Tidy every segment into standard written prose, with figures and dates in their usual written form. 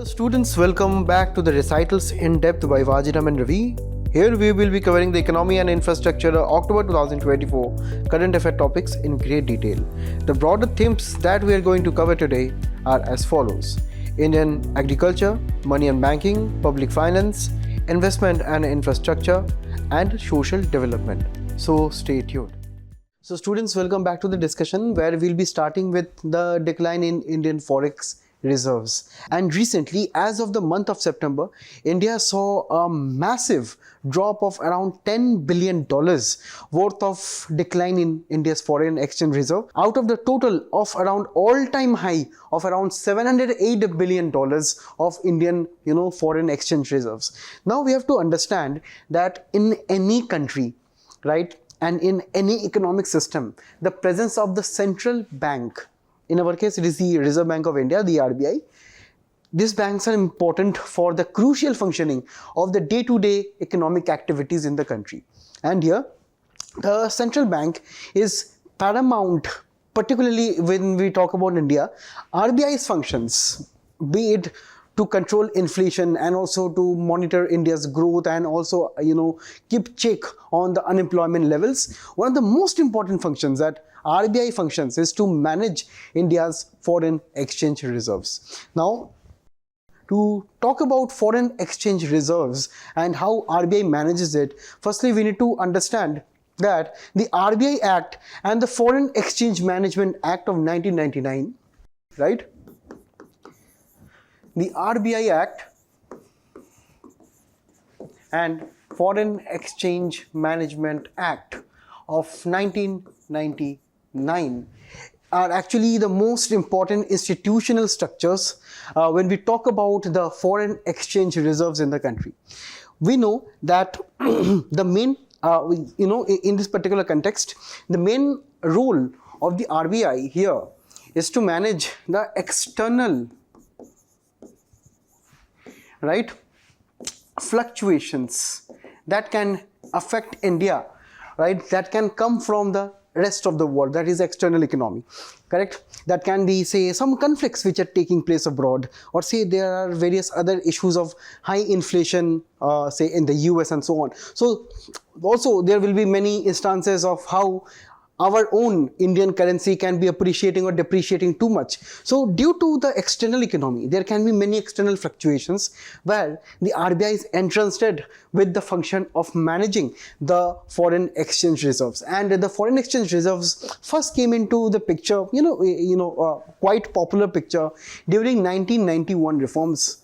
Hello students, welcome back to the Recitals in Depth by Vajiram and Ravi. Here we will be covering the economy and infrastructure October 2024 current affair topics in great detail. The broader themes that we are going to cover today are as follows: Indian agriculture, money and banking, public finance, investment and infrastructure, and social development. So stay tuned. So students, welcome back to the discussion where we'll be starting with the decline in Indian Forex reserves. And recently, as of the month of September, India saw a massive drop of around $10 billion worth of decline in India's foreign exchange reserve out of the total of around all-time high of around $708 billion of Indian foreign exchange reserves. Now we have to understand that in any country, right, and in any economic system, the presence of the central bank, in our case it is the Reserve Bank of India, the RBI, these banks are important for the crucial functioning of the day-to-day economic activities in the country. And here the central bank is paramount, particularly when we talk about India. RBI's functions, be it to control inflation and also to monitor India's growth and also keep check on the unemployment levels. One of the most important functions that RBI functions is to manage India's foreign exchange reserves. Now, to talk about foreign exchange reserves and how RBI manages it, firstly we need to understand that the RBI Act and the Foreign Exchange Management Act of 1999, right? The RBI Act and Foreign Exchange Management Act of 1999 are actually the most important institutional structures when we talk about the foreign exchange reserves in the country. We know that the main, in this particular context, the main role of the RBI here is to manage the external, right, fluctuations that can affect India, right, that can come from the rest of the world, that is external economy, correct? That can be, say, some conflicts which are taking place abroad, or say there are various other issues of high inflation, say in the US and so on. So also there will be many instances of how our own Indian currency can be appreciating or depreciating too much. So due to the external economy, there can be many external fluctuations where the RBI is entrusted with the function of managing the foreign exchange reserves. And the foreign exchange reserves first came into the picture, quite popular picture during 1991 reforms,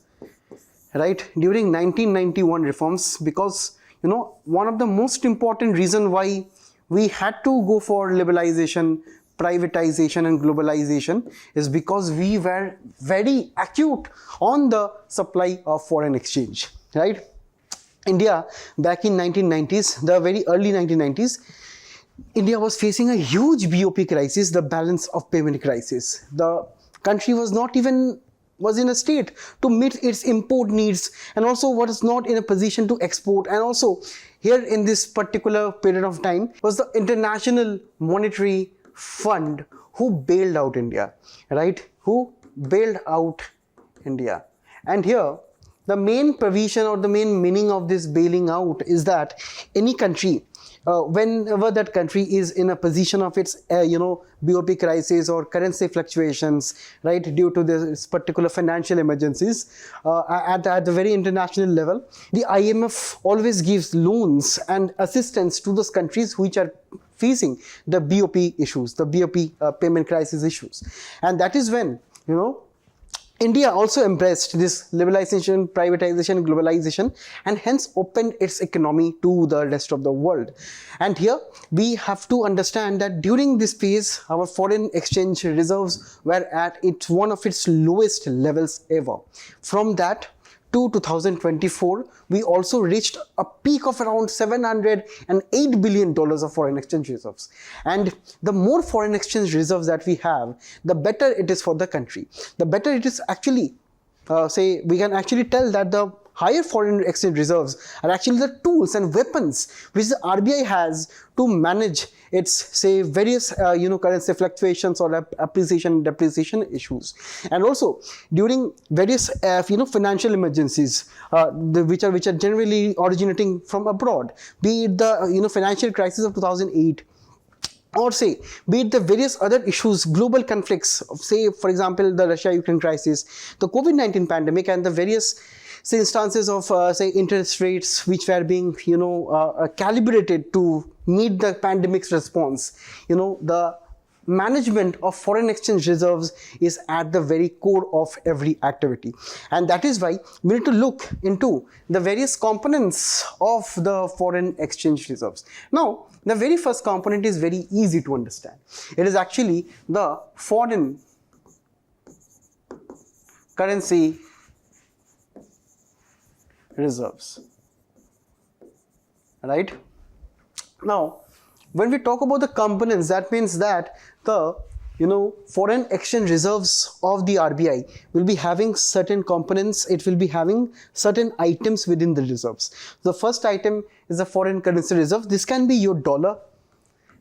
right? During 1991 reforms, because one of the most important reason why we had to go for liberalization, privatization and globalization is because we were very acute on the supply of foreign exchange, right? India back in 1990s, the very early 1990s, India was facing a huge BOP crisis, the balance of payment crisis. The country was not even in a state to meet its import needs, and also was not in a position to export. And also here in this particular period of time was the International Monetary Fund who bailed out India, right? Who bailed out India. And here the main provision or the main meaning of this bailing out is that any country, whenever that country is in a position of its BOP crisis or currency fluctuations, right, due to this particular financial emergencies at the very international level, the IMF always gives loans and assistance to those countries which are facing the BOP issues, the BOP payment crisis issues. And that is when India also embraced this liberalization, privatization, globalization, and hence opened its economy to the rest of the world. And here we have to understand that during this phase, our foreign exchange reserves were at one of its lowest levels ever. From that to 2024, we also reached a peak of around $708 billion of foreign exchange reserves. And the more foreign exchange reserves that we have, the better it is for the country. The better it is actually, we can actually tell that the higher foreign exchange reserves are actually the tools and weapons which the RBI has to manage its, say, various currency fluctuations or appreciation and depreciation issues. And also during various financial emergencies which are generally originating from abroad, be it the financial crisis of 2008, or say, be it the various other issues, global conflicts, say for example the Russia-Ukraine crisis, the COVID-19 pandemic, and the various, say, instances of say interest rates which were being calibrated to meet the pandemic's response. The management of foreign exchange reserves is at the very core of every activity, and that is why we need to look into the various components of the foreign exchange reserves. Now, the very first component is very easy to understand. It is actually the foreign currency reserves, right? Now, when we talk about the components, that means that the foreign exchange reserves of the RBI will be having certain components. It will be having certain items within the reserves. The first item is the foreign currency reserve. This can be your dollar,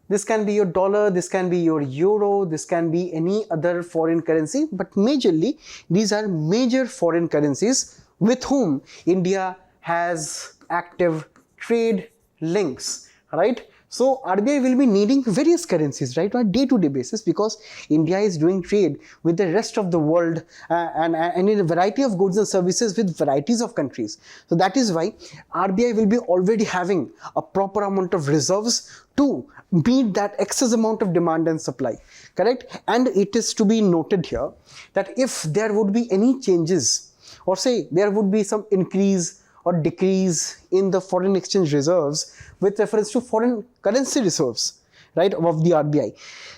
this can be your euro, this can be any other foreign currency, but majorly these are major foreign currencies with whom India has active trade links, right? So RBI will be needing various currencies, right, on a day-to-day basis, because India is doing trade with the rest of the world and in a variety of goods and services with varieties of countries. So that is why RBI will be already having a proper amount of reserves to meet that excess amount of demand and supply, correct? And it is to be noted here that if there would be any changes, or say there would be some increase or decrease in the foreign exchange reserves with reference to foreign currency reserves, right, of the RBI,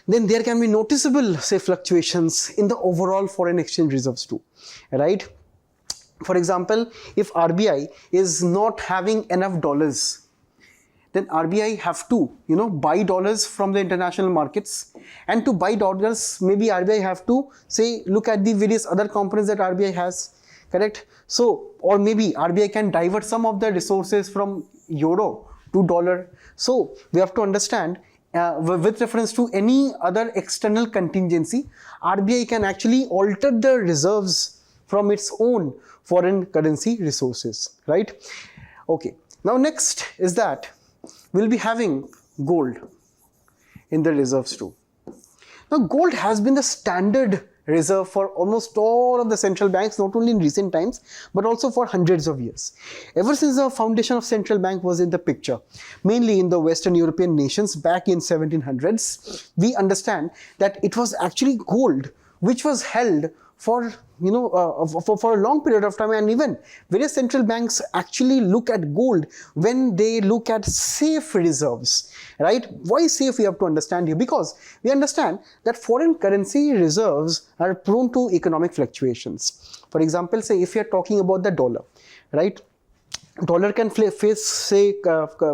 then there can be noticeable, say, fluctuations in the overall foreign exchange reserves too, right? For example, if RBI is not having enough dollars, then RBI have to, buy dollars from the international markets, and to buy dollars, maybe RBI have to, say, look at the various other components that RBI has, correct? So, or maybe RBI can divert some of the resources from euro to dollar. So, we have to understand with reference to any other external contingency, RBI can actually alter the reserves from its own foreign currency resources, right? Okay. Now, next is that we'll be having gold in the reserves too. Now, gold has been the standard reserve for almost all of the central banks, not only in recent times, but also for hundreds of years. Ever since the foundation of central bank was in the picture, mainly in the Western European nations back in 1700s, we understand that it was actually gold which was held for for a long period of time, and even various central banks actually look at gold when they look at safe reserves, right? Why safe, we have to understand here, because we understand that foreign currency reserves are prone to economic fluctuations. For example, say if you are talking about the dollar, right? Dollar can face, say,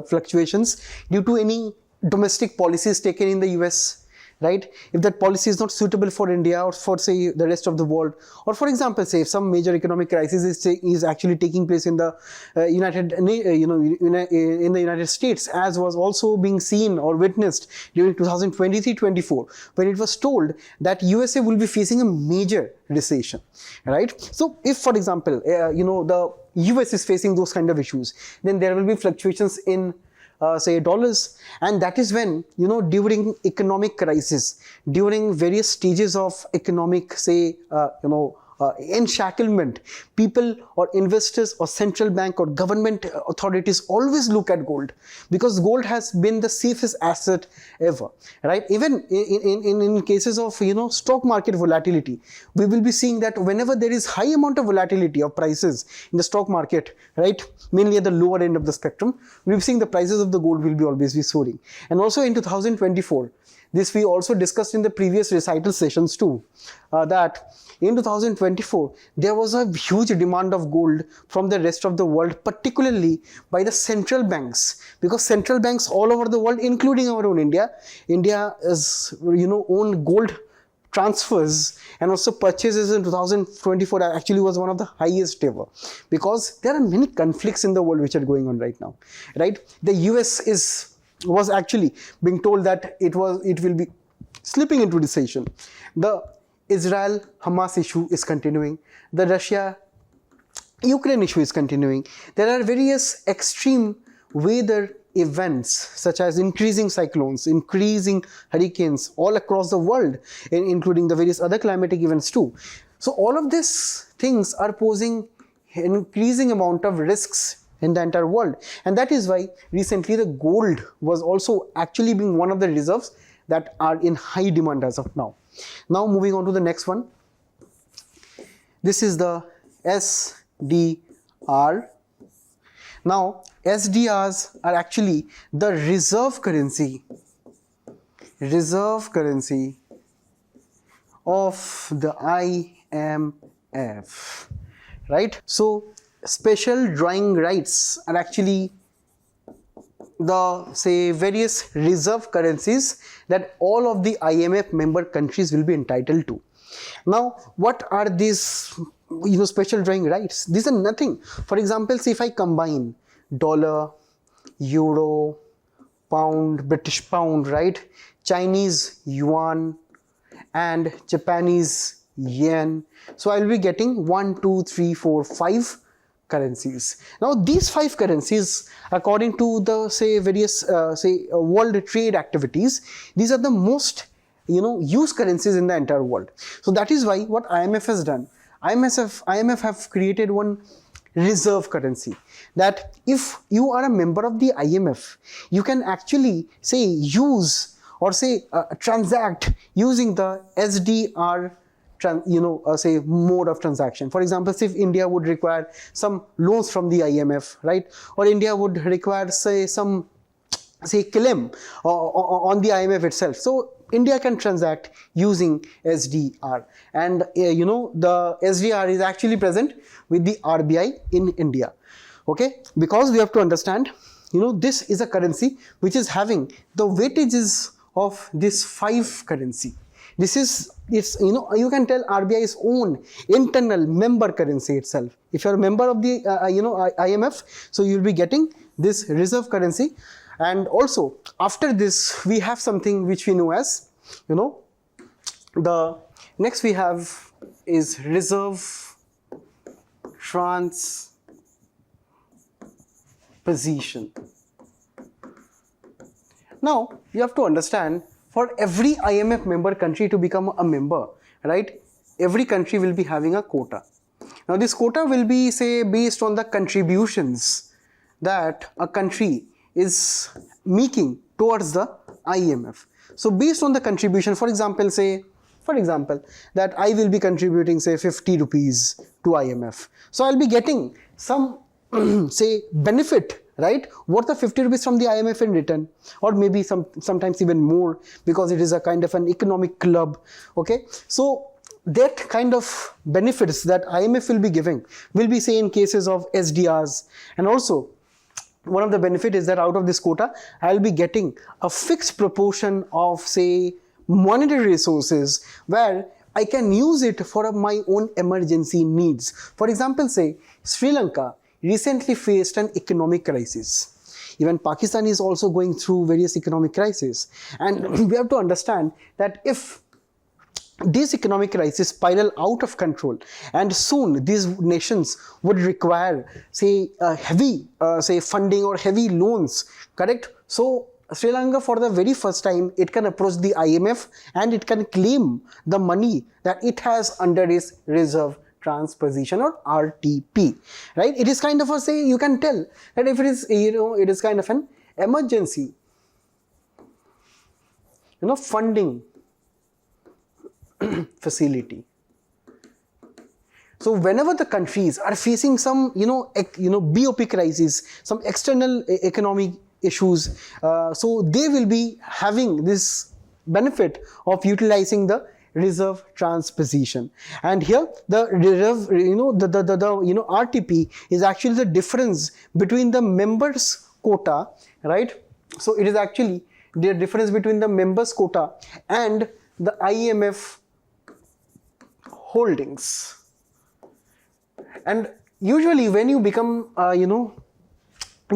fluctuations due to any domestic policies taken in the US, right? If that policy is not suitable for India or for, say, the rest of the world, or for example, say if some major economic crisis is actually taking place in the in the United States, as was also being seen or witnessed during 2023-24, when it was told that USA will be facing a major recession, right? So if, for example, the US is facing those kind of issues, then there will be fluctuations in say dollars, and that is when during economic crisis, during various stages of economic, say enshacklement, people or investors or central bank or government authorities always look at gold, because gold has been the safest asset ever, right? Even in cases of stock market volatility, we will be seeing that whenever there is high amount of volatility of prices in the stock market, right, mainly at the lower end of the spectrum, we've seen the prices of the gold will be always be soaring. And also in 2024, this we also discussed in the previous recital sessions too, that in 2024 there was a huge demand of gold from the rest of the world, particularly by the central banks, because central banks all over the world, including our own India is own gold transfers and also purchases in 2024 actually was one of the highest ever, because there are many conflicts in the world which are going on right now, right? The US was actually being told that it will be slipping into recession. The Israel Hamas issue is continuing. The Russia Ukraine issue is continuing. There are various extreme weather events such as increasing cyclones, increasing hurricanes all across the world, including the various other climatic events too. So all of these things are posing an increasing amount of risks in the entire world, and that is why recently the gold was also actually being one of the reserves that are in high demand as of now. Now moving on to the next one. This is the SDR. Now SDRs are actually the reserve currency of the IMF, right? So special drawing rights are actually the, say, various reserve currencies that all of the IMF member countries will be entitled to. Now what are these special drawing rights? These are nothing. For example, say if I combine dollar, euro, pound, British pound, right, Chinese yuan and Japanese yen, so I will be getting 1, 2, 3, 4, 5 currencies. Now these 5 currencies, according to the, say, various world trade activities, these are the most used currencies in the entire world. So that is why what IMF has done, IMF have created one reserve currency, that if you are a member of the IMF, you can actually say use or say transact using the SDR say mode of transaction. For example, if India would require some loans from the IMF, right, or India would require some claim on the IMF itself, so India can transact using SDR, and the SDR is actually present with the RBI in India. Okay, because we have to understand, this is a currency which is having the weightages of this 5 currency. This is, you can tell RBI's own internal member currency itself. If you are a member of the IMF, so you will be getting this reserve currency. And also after this we have something which we know as, the next we have is reserve transposition. Now you have to understand, for every IMF member country to become a member, right, every country will be having a quota. Now this quota will be, say, based on the contributions that a country is making towards the IMF. So based on the contribution, for example, that I will be contributing, say, 50 rupees to IMF. So I'll be getting some say benefit, right, worth of 50 rupees from the IMF in return, or maybe sometimes even more, because it is a kind of an economic club. Okay, so that kind of benefits that IMF will be giving will be, say, in cases of SDRs. And also one of the benefit is that out of this quota I'll be getting a fixed proportion of, say, monetary resources where I can use it for my own emergency needs. For example, say Sri Lanka recently faced an economic crisis. Even Pakistan is also going through various economic crises, and we have to understand that if this economic crisis spiral out of control and soon these nations would require, say, heavy funding or heavy loans, correct? So Sri Lanka, for the very first time, it can approach the IMF and it can claim the money that it has under its reserve transposition or RTP, right? It is kind of a, say, you can tell that if it is, it is kind of an emergency, funding facility. So whenever the countries are facing some, BOP crisis, some external economic issues, so they will be having this benefit of utilizing the reserve transposition. And here the reserve, RTP is actually the difference between the members quota, right? So it is actually the difference between the members quota and the IMF holdings. And usually when you become,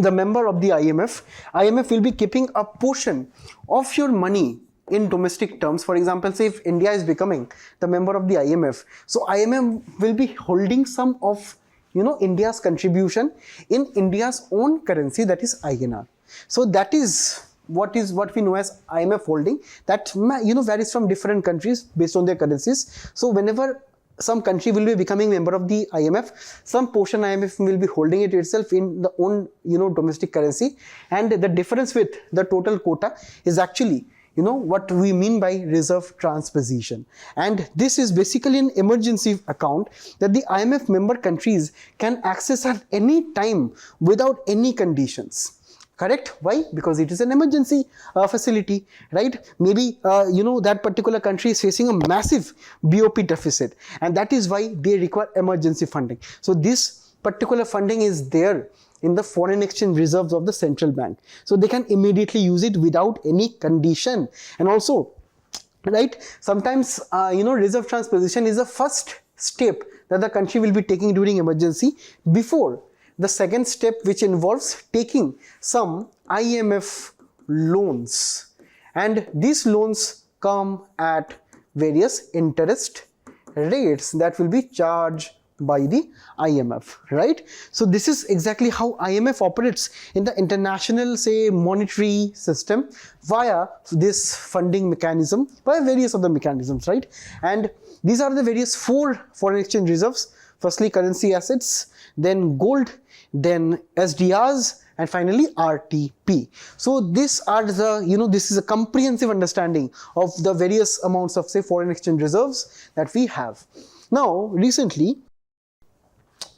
the member of the IMF will be keeping a portion of your money in domestic terms. For example, say if India is becoming the member of the IMF, so IMF will be holding some of India's contribution in India's own currency, that is INR. So that is what we know as IMF holding. That varies from different countries based on their currencies. So whenever some country will be becoming member of the IMF, some portion IMF will be holding it itself in the own domestic currency, and the difference with the total quota is actually what we mean by reserve transposition. And this is basically an emergency account that the IMF member countries can access at any time without any conditions. Correct? Why? Because it is an emergency facility, right? Maybe that particular country is facing a massive BOP deficit, and that is why they require emergency funding. So this particular funding is there in the foreign exchange reserves of the central bank, so they can immediately use it without any condition. And also, right, sometimes reserve transposition is the first step that the country will be taking during emergency before the second step, which involves taking some IMF loans, and these loans come at various interest rates that will be charged by the IMF, right? So this is exactly how IMF operates in the international, say, monetary system via this funding mechanism, via various other mechanisms, right? And these are the various 4 foreign exchange reserves. Firstly, currency assets, then gold, then SDRs, and finally RTP. So these are the, this is a comprehensive understanding of the various amounts of, say, foreign exchange reserves that we have. Now, recently,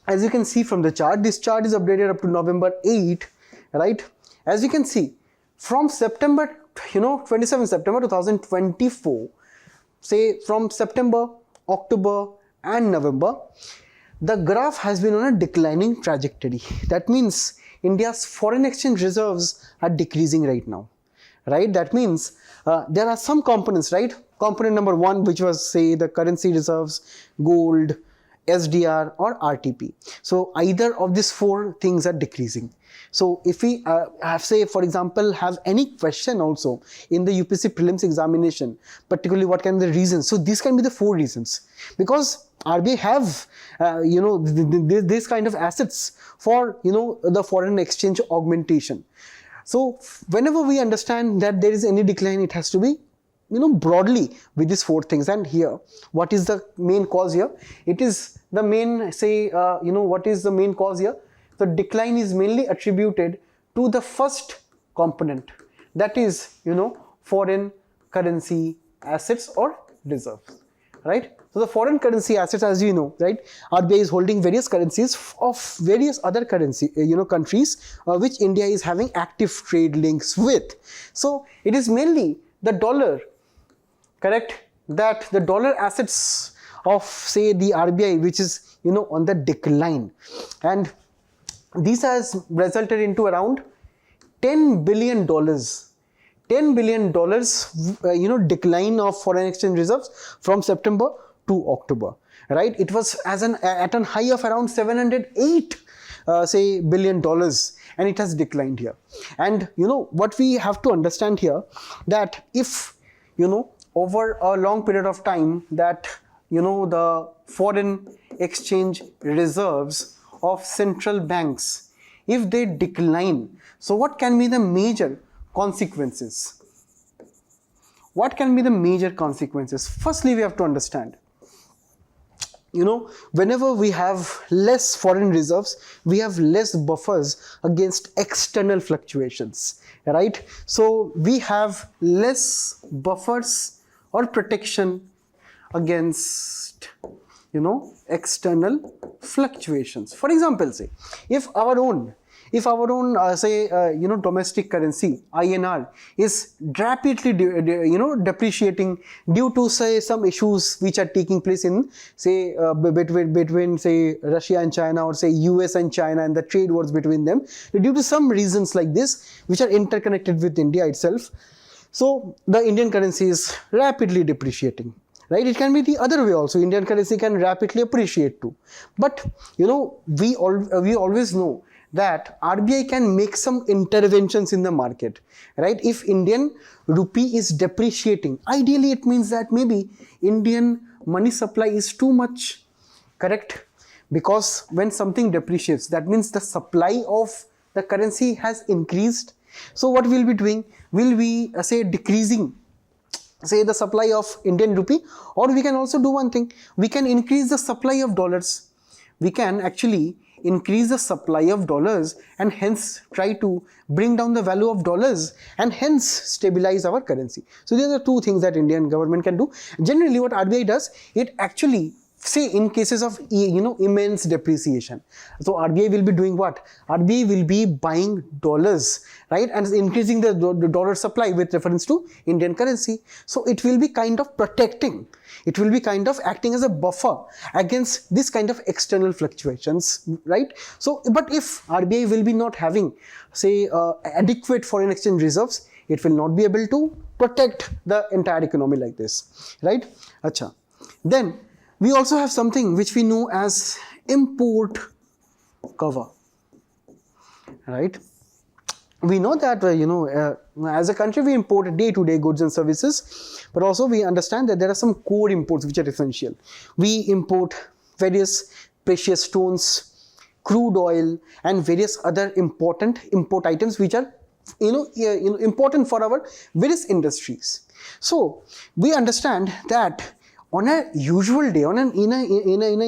as you can see from the chart, this chart is updated up to November 8, right? As you can see, from September, 27 September 2024, say from September, October and November, the graph has been on a declining trajectory. That means India's foreign exchange reserves are decreasing right now, right? That means there are some components, right? Component number 1, which was, say, the currency reserves, gold, SDR or RTP. So either of these 4 things are decreasing. So if we have, say, for example, have any question also in the UPSC prelims examination, particularly what can be the reasons. So these can be the 4 reasons, because RBI have this kind of assets for the foreign exchange augmentation. So whenever we understand that there is any decline, it has to be broadly with these 4 things. And here, what is the main cause here? It is the main, say, what is the main cause here? The decline is mainly attributed to the first component, that is, foreign currency assets or reserves, right? So the foreign currency assets, as you know, right, RBI is holding various currencies of various other currency, countries, which India is having active trade links with. So it is mainly the dollar, correct, that the dollar assets of, say, the RBI, which is on the decline, and this has resulted into around $10 billion decline of foreign exchange reserves from September to October, right? It was at a high of around $708 billion, and it has declined here. And what we have to understand here, that if over a long period of time, that the foreign exchange reserves of central banks, if they decline, so what can be the major consequences? What can be the major consequences? Firstly, we have to understand, whenever we have less foreign reserves, we have less buffers against external fluctuations, right? So we have less buffers or protection against external fluctuations. For example, say if our own domestic currency INR is rapidly depreciating due to, say, some issues which are taking place in, say, between say Russia and China, or say US and China, and the trade wars between them, due to some reasons like this which are interconnected with India itself, so the Indian currency is rapidly depreciating. right? It can be the other way also. Indian currency can rapidly appreciate too. But you know, we always know that RBI can make some interventions in the market, right? If Indian rupee is depreciating, ideally it means that maybe Indian money supply is too much, correct? Because when something depreciates, that means the supply of the currency has increased. So what we'll be doing, will we say decreasing, say the supply of Indian rupee, or we can also do one thing, we can increase the supply of dollars. We can actually increase the supply of dollars and hence try to bring down the value of dollars and hence stabilize our currency. So these are two things that Indian government can do. Generally what RBI does, it actually, say in cases of immense depreciation, so RBI will be doing what? RBI will be buying dollars, right, and increasing the dollar supply with reference to Indian currency. So it will be kind of protecting, it will be kind of acting as a buffer against this kind of external fluctuations, right? So but if RBI will be not having, say, adequate foreign exchange reserves, it will not be able to protect the entire economy like this, right? Acha. Then we also have something which we know as import cover, right? We know that as a country we import day-to-day goods and services, but also we understand that there are some core imports which are essential. We import various precious stones, crude oil, and various other important import items which are important for our various industries. So we understand that on a usual day, in a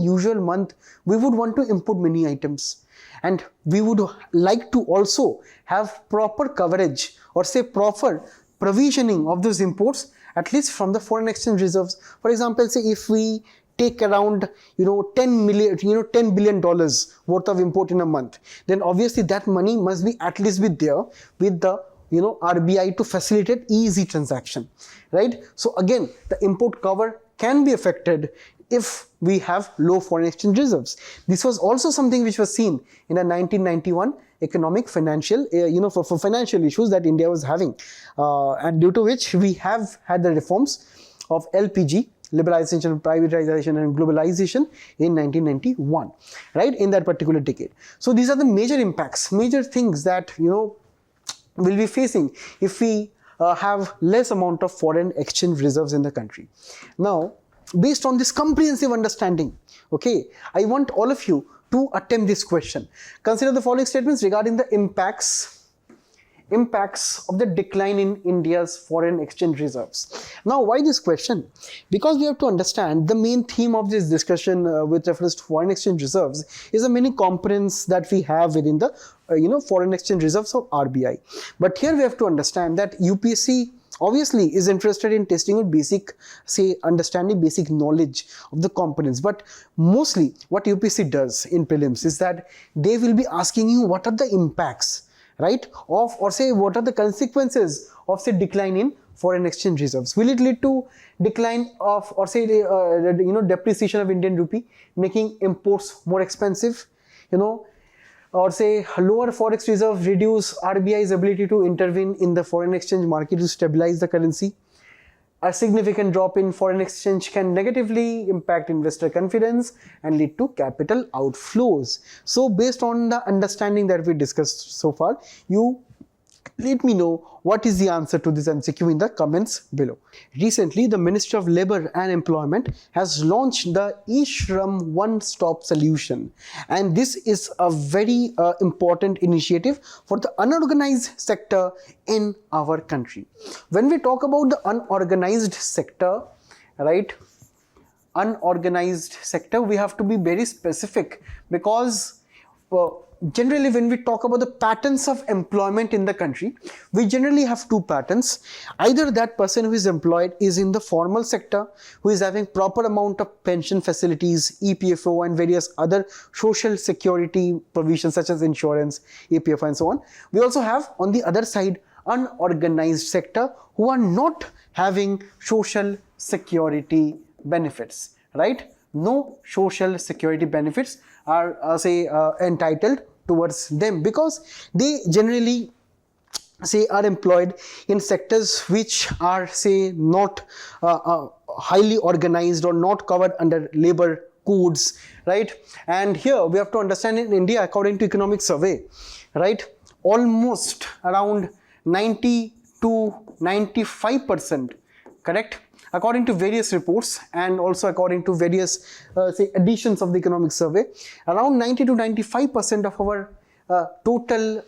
usual month, we would want to import many items, and we would like to also have proper coverage or say proper provisioning of those imports, at least from the foreign exchange reserves. For example, say if we take around $10 billion worth of import in a month, then obviously that money must be at least be there with the RBI to facilitate easy transaction, right? So again, the import cover can be affected if we have low foreign exchange reserves. This was also something which was seen in the 1991 economic financial, for financial issues that India was having, and due to which we have had the reforms of LPG, liberalization, privatization and globalization in 1991, right, in that particular decade. So these are the major impacts, major things that will be facing if we have less amount of foreign exchange reserves in the country. Now, based on this comprehensive understanding, okay, I want all of you to attempt this question. Consider the following statements regarding the impacts of the decline in India's foreign exchange reserves. Now, why this question? Because we have to understand the main theme of this discussion with reference to foreign exchange reserves is the many components that we have within the foreign exchange reserves of RBI. But here we have to understand that UPSC obviously is interested in testing out basic, say, understanding basic knowledge of the components. But mostly what UPSC does in prelims is that they will be asking you what are the impacts, right, of, or say what are the consequences of, say, decline in foreign exchange reserves. Will it lead to decline of, or say depreciation of Indian rupee, making imports more expensive, or say lower forex reserve reduce RBI's ability to intervene in the foreign exchange market to stabilize the currency? A significant drop in foreign exchange can negatively impact investor confidence and lead to capital outflows. So based on the understanding that we discussed so far, you let me know what is the answer to this MCQ in the comments below. Recently, the Ministry of Labour and Employment has launched the eShram one-stop solution, and this is a very important initiative for the unorganized sector in our country. When we talk about the unorganized sector, right, unorganized sector, we have to be very specific, because generally when we talk about the patterns of employment in the country, we generally have two patterns. Either that person who is employed is in the formal sector, who is having proper amount of pension facilities, EPFO and various other social security provisions such as insurance, EPFO and so on. We also have on the other side unorganized sector who are not having social security benefits, right? No social security benefits are entitled towards them, because they generally are employed in sectors which are not highly organized or not covered under labor codes, right? And here we have to understand, in India, according to economic survey, right, almost around 90 to 95%, correct, according to various reports and also according to various say editions of the economic survey, around 90 to 95% of our total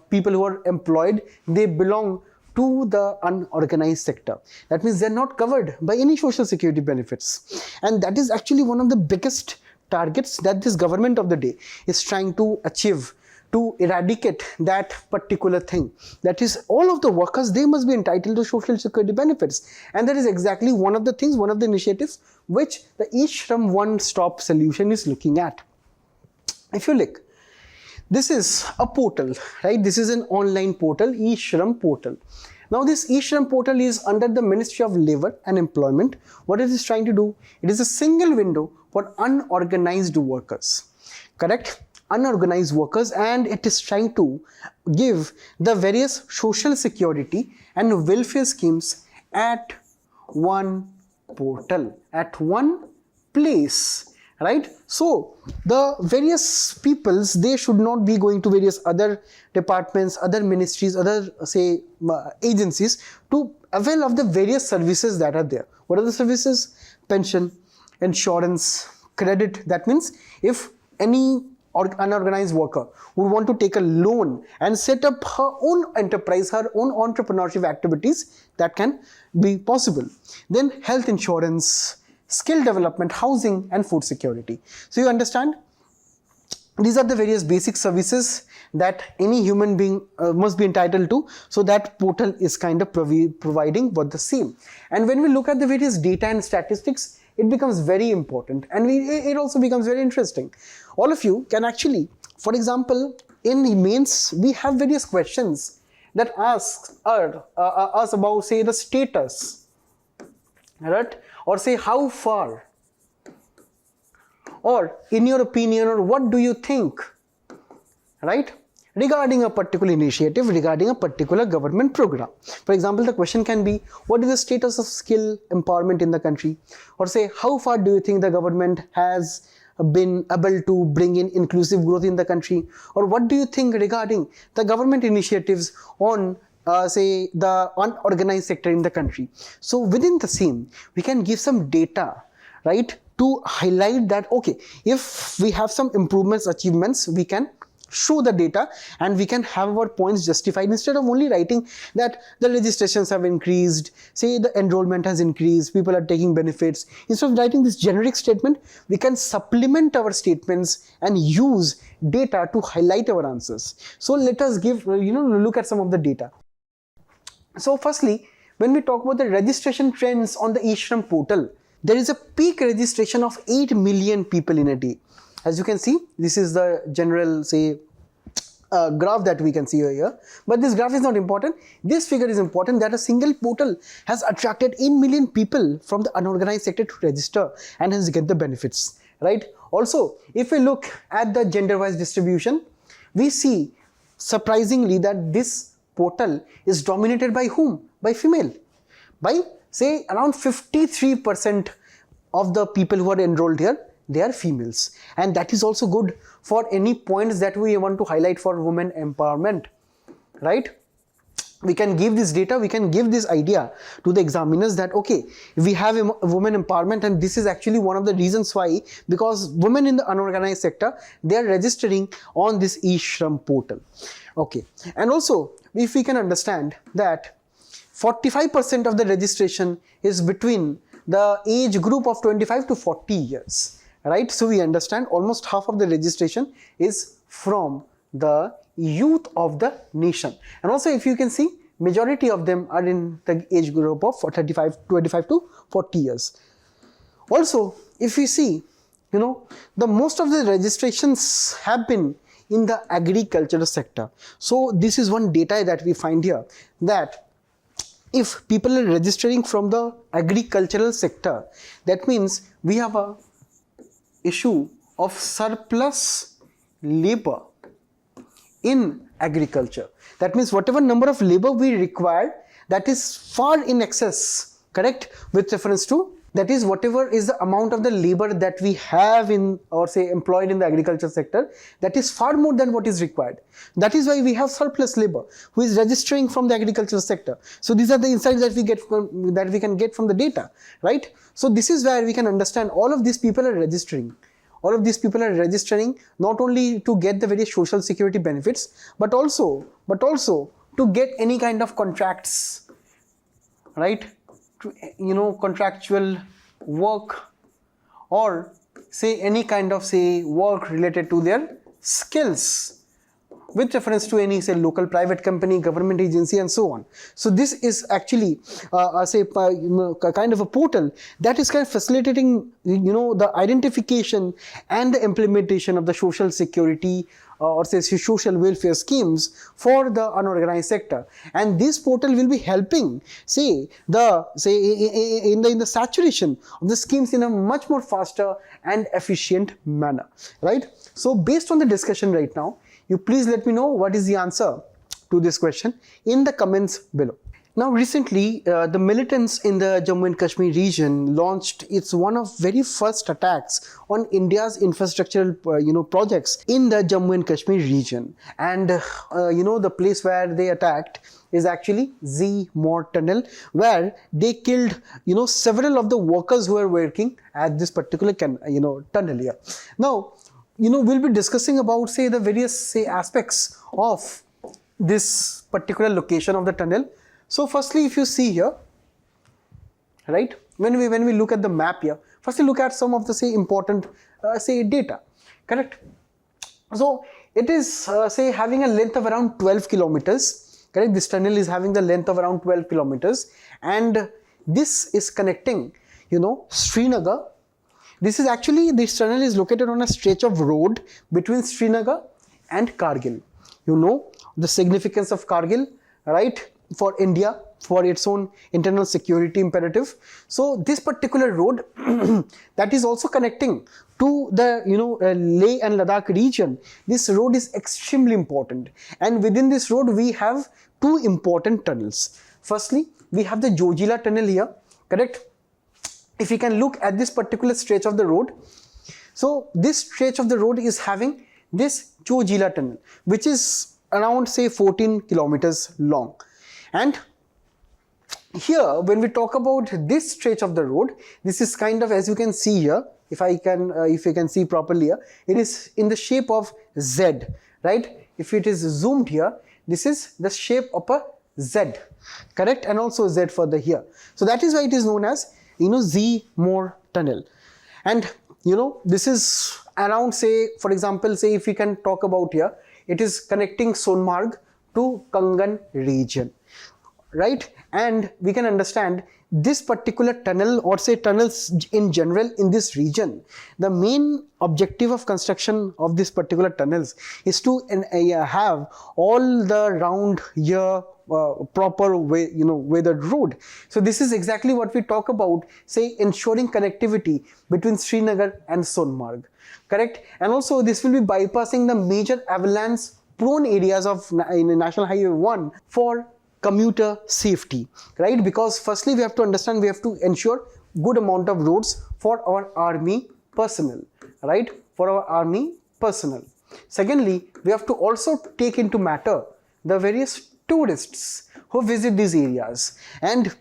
people who are employed, they belong to the unorganized sector. That means they're not covered by any social security benefits, and that is actually one of the biggest targets that this government of the day is trying to achieve, to eradicate that particular thing. That is, all of the workers, they must be entitled to social security benefits, and that is exactly one of the things, one of the initiatives which the eShram one-stop solution is looking at. If you look, this is a portal, right? This is an online portal, eShram portal. Now this eShram portal is under the Ministry of Labour and Employment. What it is trying to do? It is a single window for unorganized workers, correct? Unorganized workers, and it is trying to give the various social security and welfare schemes at one portal, at one place, right? So the various peoples, they should not be going to various other departments, other ministries, other say agencies to avail of the various services that are there. What are the services? Pension, insurance, credit. That means if any unorganized worker would want to take a loan and set up her own enterprise, her own entrepreneurship activities, that can be possible. Then health insurance, skill development, housing, and food security. So you understand, these are the various basic services that any human being must be entitled to. So that portal is kind of providing what the same. And when we look at the various data and statistics, it becomes very important, and it also becomes very interesting. All of you can actually, for example, in mains, we have various questions that ask us about, say, the status, right? Or say how far, or in your opinion, or what do you think, right, regarding a particular initiative, regarding a particular government program. For example, the question can be, what is the status of skill empowerment in the country? Or say, how far do you think the government has been able to bring in inclusive growth in the country? Or what do you think regarding the government initiatives on say the unorganized sector in the country? So within the same, we can give some data, right, to highlight that, okay, if we have some improvements, achievements, we can show the data and we can have our points justified, instead of only writing that the registrations have increased, say the enrollment has increased, people are taking benefits. Instead of writing this generic statement, we can supplement our statements and use data to highlight our answers. So let us give, look at some of the data. So firstly, when we talk about the registration trends on the eShram portal, there is a peak registration of 8 million people in a day. As you can see, this is the general, say, graph that we can see here. But this graph is not important. This figure is important, that a single portal has attracted 8 million people from the unorganized sector to register and hence get the benefits, right? Also, if we look at the gender-wise distribution, we see surprisingly that this portal is dominated by whom? By female. By, say, around 53% of the people who are enrolled here, they are females, and that is also good for any points that we want to highlight for women empowerment, right? We can give this data, we can give this idea to the examiners that, okay, we have a women empowerment, and this is actually one of the reasons why, because women in the unorganized sector, they are registering on this eShram portal. Okay, and also if we can understand that 45% of the registration is between the age group of 25 to 40 years. Right, so we understand almost half of the registration is from the youth of the nation, and also if you can see, majority of them are in the age group of 25 to 40 years. Also, if we see, the most of the registrations have been in the agricultural sector. So this is one data that we find here, that if people are registering from the agricultural sector, that means we have a issue of surplus labor in agriculture. That means whatever number of labor we require, that is far in excess, correct, with reference to, that is whatever is the amount of the labor that we have in, or say employed in the agriculture sector, that is far more than what is required. That is why we have surplus labor who is registering from the agricultural sector. So these are the insights that we get from, that we can get from the data, right? So this is where we can understand all of these people are registering. All of these people are registering not only to get the various social security benefits, but also to get any kind of contracts, right? To, you know, contractual work, or say any kind of, say, work related to their skills with reference to any, say, local private company, government agency, and so on. So this is actually kind of a portal that is kind of facilitating, you know, the identification and the implementation of the social security or say social welfare schemes for the unorganized sector. And this portal will be helping, in the saturation of the schemes in a much more faster and efficient manner, right? So based on the discussion right now, you please let me know what is the answer to this question in the comments below. Now recently, the militants in the Jammu and Kashmir region launched its one of very first attacks on India's infrastructural projects in the Jammu and Kashmir region. And the place where they attacked is actually Z-Morh tunnel, where they killed several of the workers who are working at this particular tunnel here. Now, we'll be discussing about, say, the various, say, aspects of this particular location of the tunnel. So firstly, if you see here, right, when we look at the map here, firstly look at some of the, say, important data, correct? So it is having a length of around 12 kilometers, correct? This tunnel is having the length of around 12 kilometers, and this is connecting Srinagar. This tunnel is located on a stretch of road between Srinagar and Kargil. You know the significance of Kargil, right, for India, for its own internal security imperative. So this particular road that is also connecting to the Leh and Ladakh region, this road is extremely important. And within this road we have two important tunnels. Firstly, we have the Jojila tunnel here, correct? If you can look at this particular stretch of the road, so this stretch of the road is having this Jojila tunnel, which is around, say, 14 kilometers long. And here, when we talk about this stretch of the road, this is kind of, as you can see here, if you can see properly here, it is in the shape of Z, right? If it is zoomed here, this is the shape of a Z, correct? And also Z further here. So that is why it is known as Z-Morh tunnel. And this is around, say, for example, say if we can talk about here, it is connecting Sonmarg to Kangan region, right? And we can understand this particular tunnel, or say tunnels in general in this region, the main objective of construction of this particular tunnels is to have all the round year proper way, weathered road. So this is exactly what we talk about, say, ensuring connectivity between Srinagar and Sonmarg, correct? And also this will be bypassing the major avalanche prone areas of National Highway 1 for commuter safety, right? Because firstly we have to understand, we have to ensure good amount of roads for our army personnel, right? For our army personnel. Secondly, we have to also take into matter the various tourists who visit these areas, and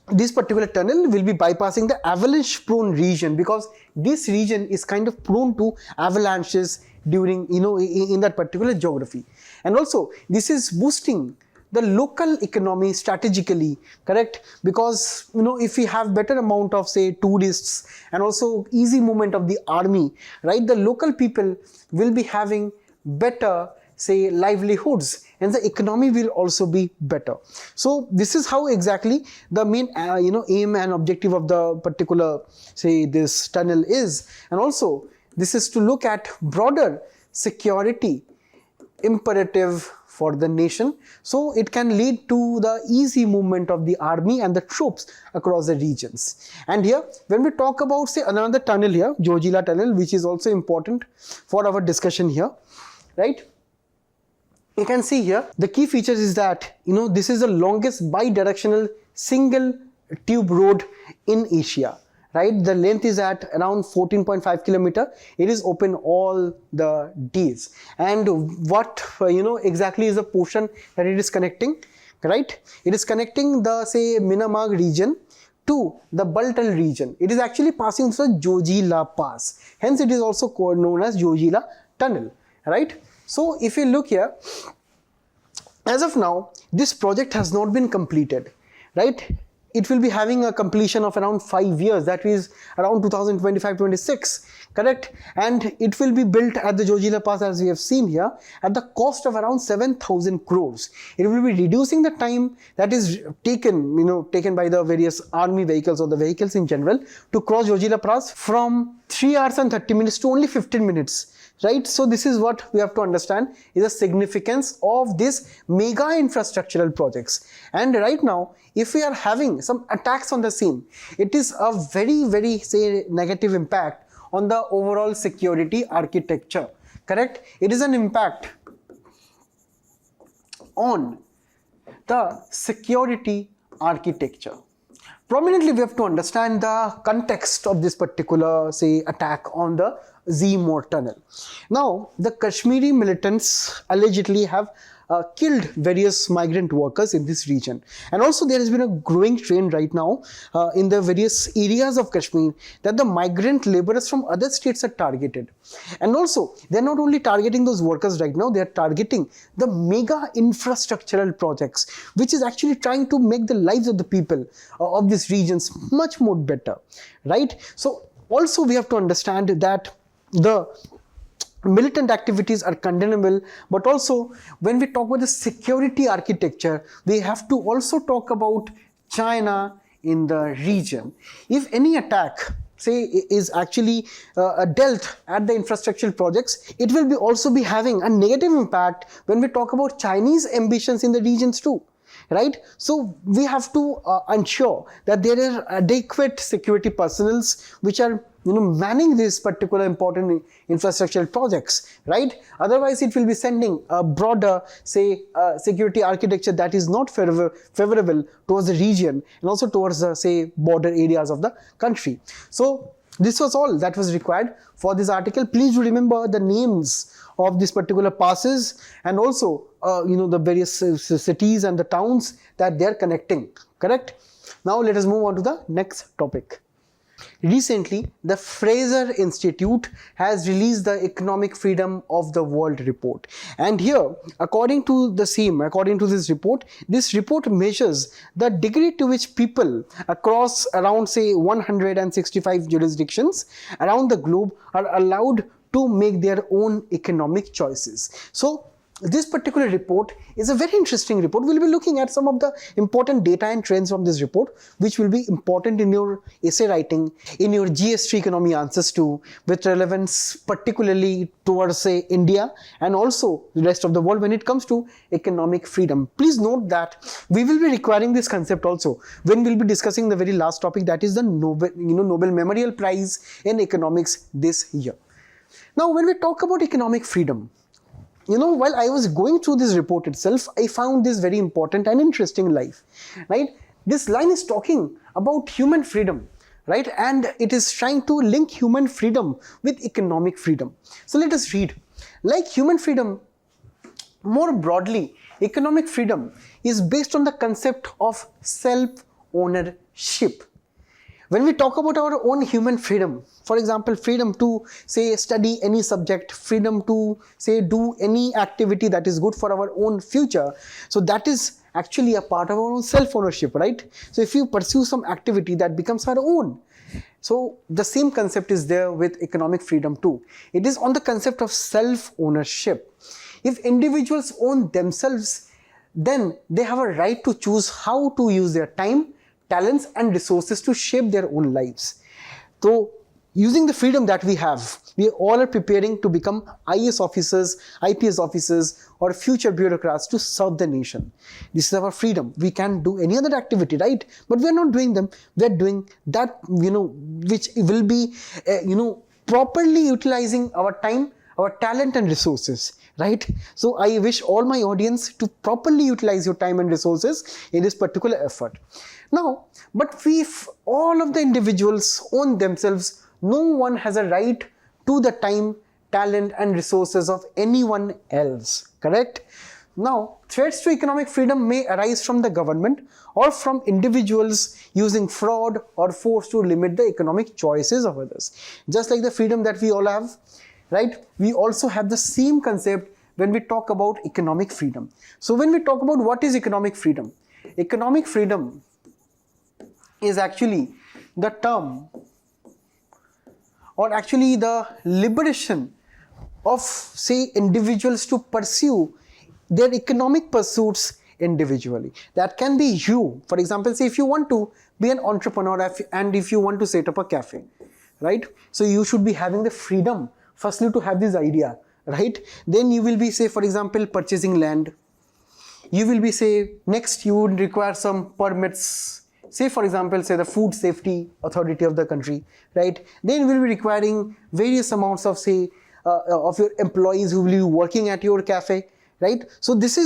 this particular tunnel will be bypassing the avalanche prone region, because this region is kind of prone to avalanches during in that particular geography. And also this is boosting the local economy strategically, correct? Because if we have better amount of, say, tourists and also easy movement of the army, right, the local people will be having better, say, livelihoods, and the economy will also be better. So this is how exactly the main aim and objective of the particular, say, this tunnel is. And also this is to look at broader security imperative for the nation, so it can lead to the easy movement of the army and the troops across the regions. And here, when we talk about, say, another tunnel here, Jojila tunnel, which is also important for our discussion here, right? You can see here the key features is that this is the longest bi-directional single tube road in Asia. Right, the length is at around 14.5 kilometer. It is open all the days. And what exactly is the portion that it is connecting? Right, it is connecting the say Minamag region to the Baltal region. It is actually passing through the Jojila Pass. Hence, it is also known as Jojila Tunnel. Right. So, if you look here, as of now, this project has not been completed. Right. It will be having a completion of around 5 years, that is around 2025-26, correct? And it will be built at the Jojila Pass, as we have seen here, at the cost of around 7,000 crores. It will be reducing the time that is taken by the various army vehicles or the vehicles in general to cross Jojila Pass from 3 hours and 30 minutes to only 15 minutes. Right, so this is what we have to understand is the significance of this mega infrastructural projects. And right now, if we are having some attacks on the same, it is a very say negative impact on the overall security architecture. Correct? It is an impact on the security architecture. Prominently, we have to understand the context of this particular say attack on the Z-Morh tunnel. Now, the Kashmiri militants allegedly have killed various migrant workers in this region, and also there has been a growing trend right now in the various areas of Kashmir that the migrant laborers from other states are targeted. And also, they are not only targeting those workers right now, they are targeting the mega infrastructural projects, which is actually trying to make the lives of the people of these regions much more better. Right? So, also we have to understand that the militant activities are condemnable, but also when we talk about the security architecture, we have to also talk about China in the region. If any attack say is actually dealt at the infrastructural projects, it will also be having a negative impact when we talk about Chinese ambitions in the regions too. Right, so we have to ensure that there are adequate security personnels which are manning these particular important infrastructural projects, right? Otherwise, it will be sending a broader, say, security architecture that is not favorable towards the region and also towards the, say, border areas of the country. So, this was all that was required for this article. Please do remember the names of this particular passes and also, the various cities and the towns that they are connecting, correct? Now, let us move on to the next topic. Recently, the Fraser Institute has released the Economic Freedom of the World report. And here, according to this report measures the degree to which people across around, say, 165 jurisdictions around the globe are allowed to make their own economic choices. So, this particular report is a very interesting report. We'll be looking at some of the important data and trends from this report, which will be important in your essay writing, in your GS3 economy answers too, with relevance particularly towards, say, India and also the rest of the world when it comes to economic freedom. Please note that we will be requiring this concept also when we'll be discussing the very last topic, that is the Nobel Memorial Prize in Economics this year. Now, when we talk about economic freedom, while I was going through this report itself, I found this very important and interesting life, right? This line is talking about human freedom, right? And it is trying to link human freedom with economic freedom. So let us read. Like human freedom, more broadly, economic freedom is based on the concept of self-ownership. When we talk about our own human freedom, for example, freedom to, say, study any subject, freedom to, say, do any activity that is good for our own future, so that is actually a part of our own self-ownership, right? So if you pursue some activity, that becomes our own. So the same concept is there with economic freedom too. It is on the concept of self-ownership. If individuals own themselves, then they have a right to choose how to use their time, talents and resources to shape their own lives. So, using the freedom that we have, we all are preparing to become IAS officers, IPS officers or future bureaucrats to serve the nation. This is our freedom. We can do any other activity, right? But we are not doing them. We are doing that, which will be, properly utilizing our time, our talent and resources, right? So I wish all my audience to properly utilize your time and resources in this particular effort. Now, but if all of the individuals own themselves, no one has a right to the time, talent and resources of anyone else, correct? Now, threats to economic freedom may arise from the government or from individuals using fraud or force to limit the economic choices of others. Just like the freedom that we all have, right? We also have the same concept when we talk about economic freedom. So when we talk about what is economic freedom is actually the term, or actually the liberation of, say, individuals to pursue their economic pursuits individually. That can be you. For example, say if you want to be an entrepreneur and if you want to set up a cafe, right? So you should be having the freedom firstly to have this idea, right? Then you will be, say, for example, purchasing land. You will be, say, next you would require some permits, say for example, say the food safety authority of the country, right? Then you will be requiring various amounts of, say, of your employees who will be working at your cafe, right? So these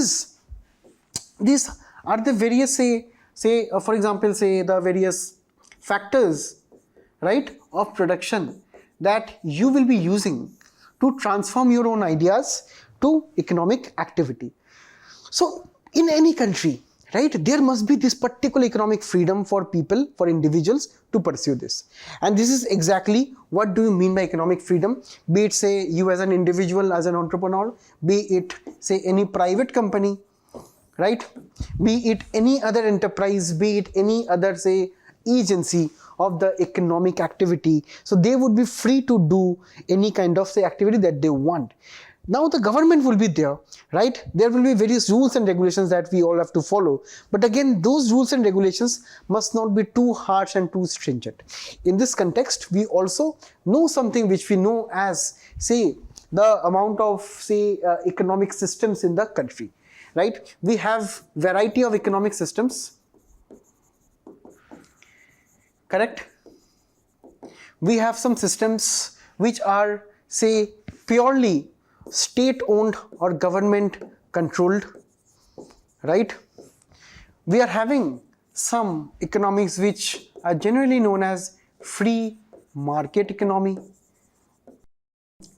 are the various, for example, say the various factors, right, of production that you will be using to transform your own ideas to economic activity. So in any country, right, there must be this particular economic freedom for people, for individuals to pursue this. And this is exactly what do you mean by economic freedom, be it, say, you as an individual, as an entrepreneur, be it, say, any private company, right, be it any other enterprise, be it any other, say, agency of the economic activity. So they would be free to do any kind of, say, activity that they want. Now the government will be there, right? There will be various rules and regulations that we all have to follow. But again, those rules and regulations must not be too harsh and too stringent. In this context, we also know something which we know as, say, the amount of, say, economic systems in the country, right? We have variety of economic systems, correct? We have some systems which are, say, purely state-owned or government-controlled, right? We are having some economics which are generally known as free market economy,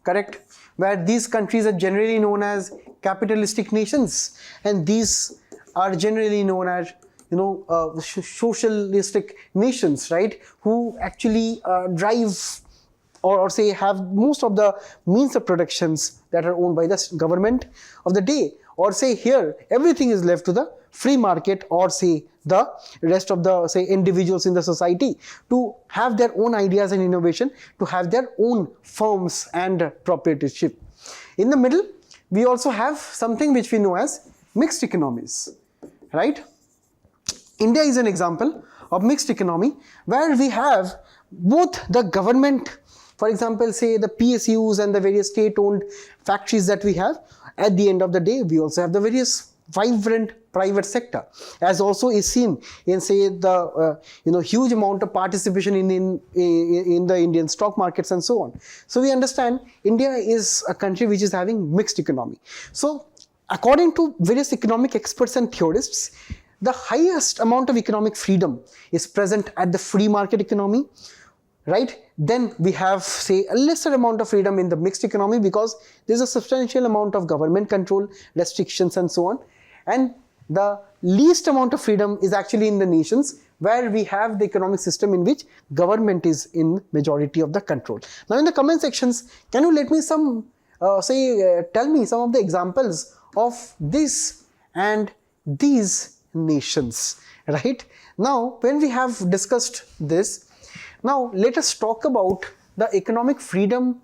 correct? Where these countries are generally known as capitalistic nations, and these are generally known as, socialistic nations, right? Who actually drive or say have most of the means of productions that are owned by the government of the day, or say here everything is left to the free market, or say the rest of the, say, individuals in the society to have their own ideas and innovation, to have their own firms and proprietorship. In the middle, we also have something which we know as mixed economies, right? India is an example of mixed economy where we have both the government, for example, say the PSUs and the various state-owned factories that we have. At the end of the day, we also have the various vibrant private sector, as also is seen in, say, the huge amount of participation in the Indian stock markets and so on. So we understand India is a country which is having mixed economy. So according to various economic experts and theorists, the highest amount of economic freedom is present at the free market economy, right? Then we have, say, a lesser amount of freedom in the mixed economy because there's a substantial amount of government control, restrictions and so on. And the least amount of freedom is actually in the nations where we have the economic system in which government is in majority of the control. Now in the comment sections, can you let me tell me some of the examples of this and these nations, right? Now when we have discussed this, now let us talk about the economic freedom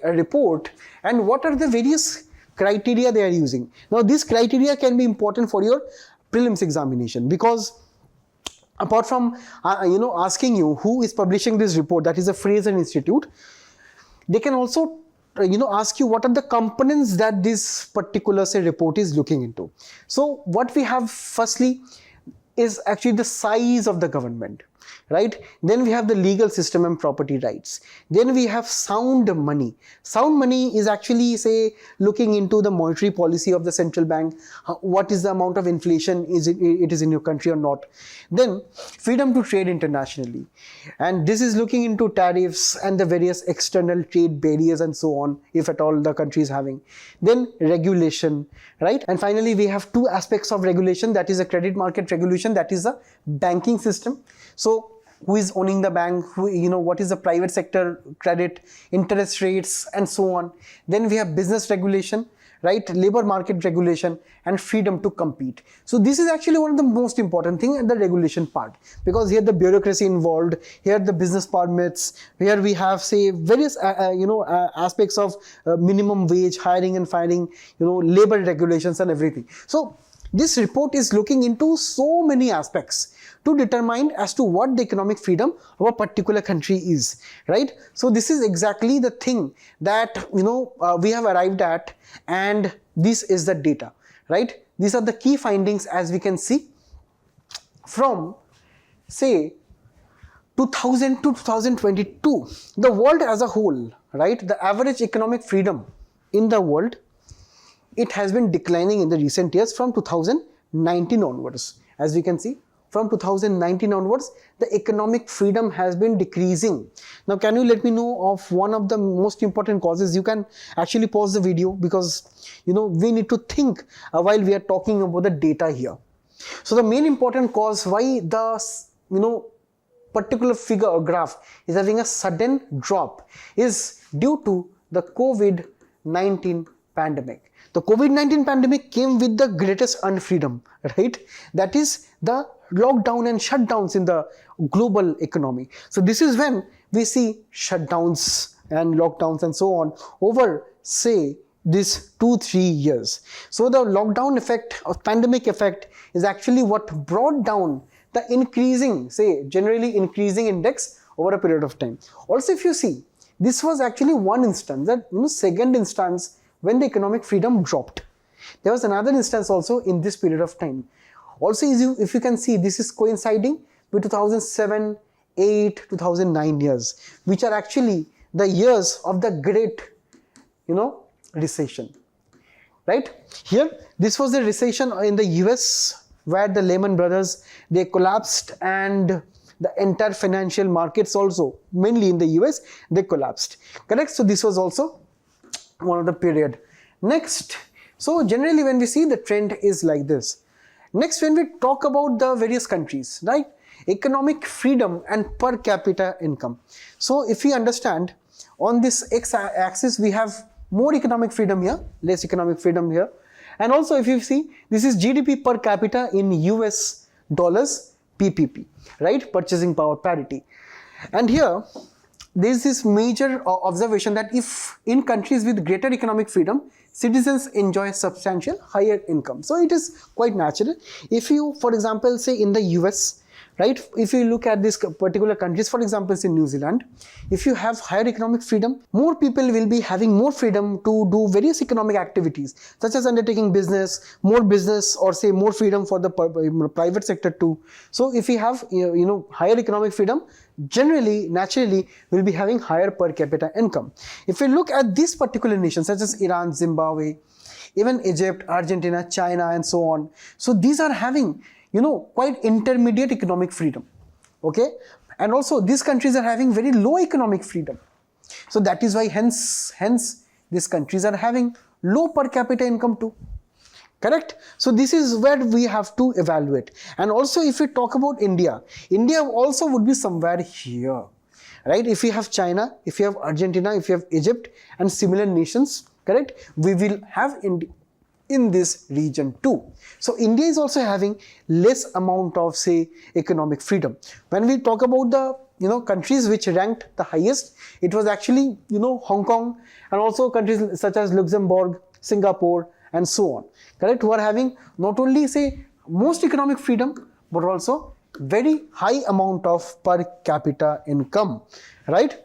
report and what are the various criteria they are using. Now this criteria can be important for your prelims examination, because apart from asking you who is publishing this report, that is a Fraser Institute, they can also ask you what are the components that this particular, say, report is looking into. So what we have firstly is actually the size of the government. right? Then we have the legal system and property rights. Then we have sound money. Sound money is actually, say, looking into the monetary policy of the central bank. What is the amount of inflation it is in your country or not. Then freedom to trade internationally. And this is looking into tariffs and the various external trade barriers and so on, if at all the country is having. Then regulation, right? And finally, we have two aspects of regulation. That is a credit market regulation, that is a banking system. So who is owning the bank, what is the private sector credit, interest rates, and so on. Then we have business regulation, right? Labor market regulation, and freedom to compete. So this is actually one of the most important thing in the regulation part, because here the bureaucracy involved, here the business permits, here we have, say, various aspects of minimum wage, hiring and firing, labor regulations and everything. So this report is looking into so many aspects to determine as to what the economic freedom of a particular country is, right? So this is exactly the thing that we have arrived at, and this is the data, right? These are the key findings, as we can see from, say, 2000 to 2022. The world as a whole, right? The average economic freedom in the world, it has been declining in the recent years from 2019 onwards. As we can see, from 2019 onwards, the economic freedom has been decreasing. Now, can you let me know of one of the most important causes? You can actually pause the video, because we need to think while we are talking about the data here. So the main important cause why the particular figure or graph is having a sudden drop is due to the COVID-19 pandemic. The COVID-19 pandemic came with the greatest unfreedom, right? That is the lockdown and shutdowns in the global economy. So this is when we see shutdowns and lockdowns and so on over, say, this 2-3 years. So the lockdown effect or pandemic effect is actually what brought down the increasing, say, generally increasing index over a period of time. Also, if you see, this was actually one instance, that second instance when the economic freedom dropped. There was another instance also in this period of time. Also, if you can see, this is coinciding with 2007, 8, 2009 years, which are actually the years of the great, recession, right? Here, this was the recession in the US, where the Lehman Brothers, they collapsed, and the entire financial markets also, mainly in the US, they collapsed, correct? So this was also one of the period. Next, so generally when we see, the trend is like this. Next, when we talk about the various countries, right? Economic freedom and per capita income. So if we understand, on this x-axis we have more economic freedom here, less economic freedom here. And also if you see, this is GDP per capita in US dollars, PPP, right? Purchasing power parity. And here, there is this major observation that if in countries with greater economic freedom, citizens enjoy substantial higher income. So it is quite natural. If you, for example, say in the US, right, if you look at these particular countries, for example, in New Zealand, if you have higher economic freedom, more people will be having more freedom to do various economic activities, such as undertaking business, more business, or say more freedom for the private sector too. So if we have higher economic freedom, generally, naturally, we'll be having higher per capita income. If we look at these particular nations, such as Iran, Zimbabwe, even Egypt, Argentina, China, and so on, so these are having quite intermediate economic freedom, okay? And also these countries are having very low economic freedom. So that is why hence these countries are having low per capita income too, correct? So this is where we have to evaluate. And also if we talk about India, India also would be somewhere here, right? If you have China, if you have Argentina, if you have Egypt and similar nations, correct? We will have India in this region too. So India is also having less amount of, say, economic freedom. When we talk about the countries which ranked the highest, it was actually Hong Kong, and also countries such as Luxembourg, Singapore, and so on, correct, who are having not only, say, most economic freedom, but also very high amount of per capita income, right?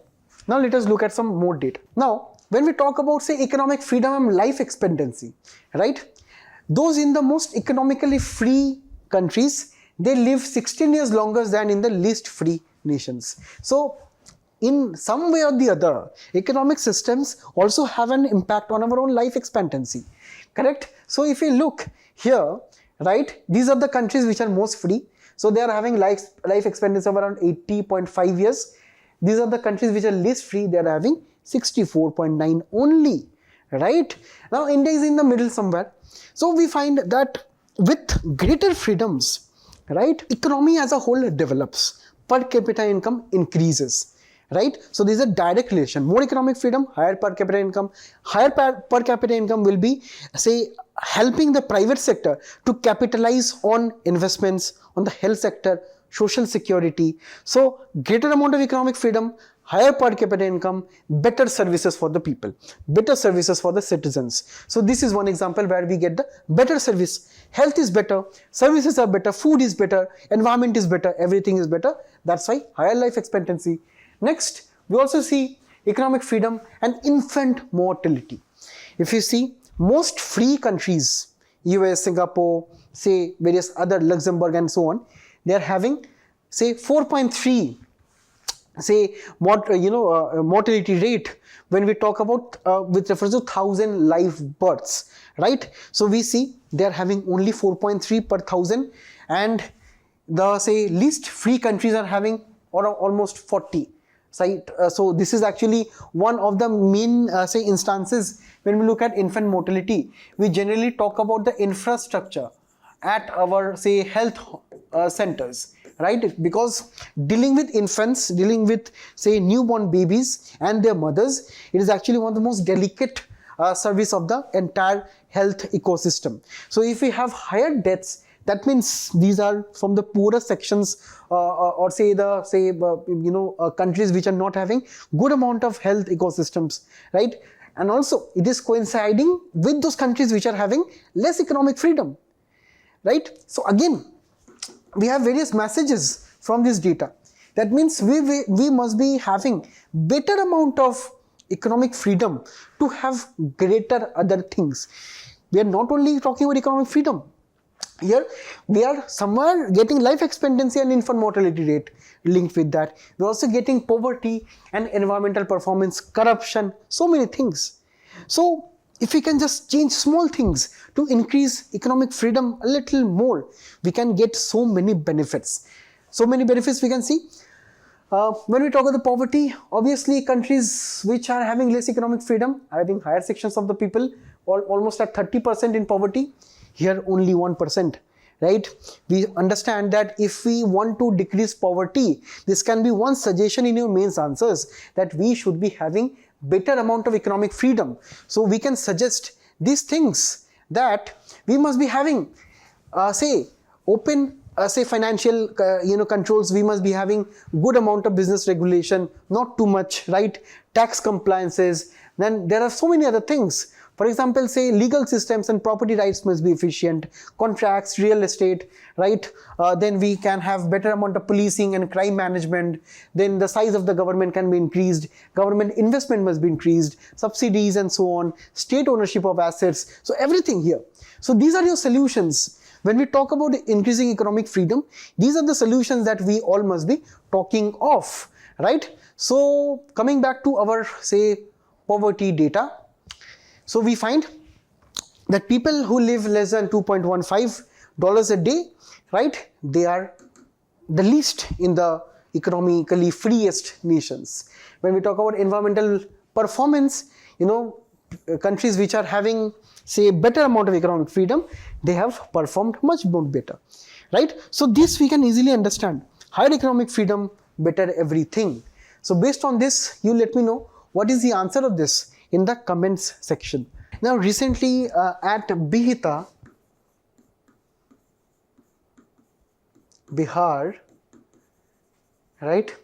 Now let us look at some more data. Now when we talk about, say, economic freedom and life expectancy, right? Those in the most economically free countries, they live 16 years longer than in the least free nations. So in some way or the other, economic systems also have an impact on our own life expectancy, correct? So if you look here, right, these are the countries which are most free. So they are having life expectancy of around 80.5 years. These are the countries which are least free. They are having 64.9 only, right? Now India is in the middle somewhere. So we find that with greater freedoms, right, economy as a whole develops, per capita income increases, right? So there is a direct relation. More economic freedom, higher per capita income. Higher per capita income will be, say, helping the private sector to capitalize on investments on the health sector, social security. So greater amount of economic freedom, higher per capita income, better services for the people, better services for the citizens. So this is one example where we get the better service. Health is better, services are better, food is better, environment is better, everything is better. That's why higher life expectancy. Next, we also see economic freedom and infant mortality. If you see, most free countries, US, Singapore, say various other, Luxembourg and so on, they are having, say, 4.3, say, mortality rate when we talk about with reference to 1,000 live births, right? So we see they are having only 4.3 per 1,000, and the, say, least free countries are having almost 40. So this is actually one of the main say instances when we look at infant mortality. We generally talk about the infrastructure at our, say, health centers, right? Because dealing with infants, dealing with, say, newborn babies and their mothers, it is actually one of the most delicate service of the entire health ecosystem. So if we have higher deaths, that means these are from the poorer sections or say the countries which are not having good amount of health ecosystems, right? And also it is coinciding with those countries which are having less economic freedom, right? So again, we have various messages from this data. That means we must be having better amount of economic freedom to have greater other things. We are not only talking about economic freedom. Here we are somewhere getting life expectancy and infant mortality rate linked with that. We are also getting poverty and environmental performance, corruption, so many things. So if we can just change small things to increase economic freedom a little more, we can get so many benefits. So many benefits we can see. When we talk about the poverty, obviously countries which are having less economic freedom are having higher sections of the people, almost at 30% in poverty. Here only 1%, right? We understand that if we want to decrease poverty, this can be one suggestion in your mains answers, that we should be having better amount of economic freedom. So we can suggest these things, that we must be having, say, open, say, financial, controls. We must be having good amount of business regulation, not too much, right? Tax compliances. Then there are so many other things. For example, say, legal systems and property rights must be efficient, contracts, real estate, right? Then we can have better amount of policing and crime management. Then the size of the government can be increased, government investment must be increased, subsidies and so on, state ownership of assets, so everything here. So these are your solutions. When we talk about increasing economic freedom, these are the solutions that we all must be talking of, right? So coming back to our, say, poverty data. So we find that people who live less than $2.15 a day, right, they are the least in the economically freest nations. When we talk about environmental performance, countries which are having, say, better amount of economic freedom, they have performed much more better, right? So this we can easily understand. Higher economic freedom, better everything. So based on this, you let me know what is the answer of this in the comments section. Now recently at Bihita, Bihar, right?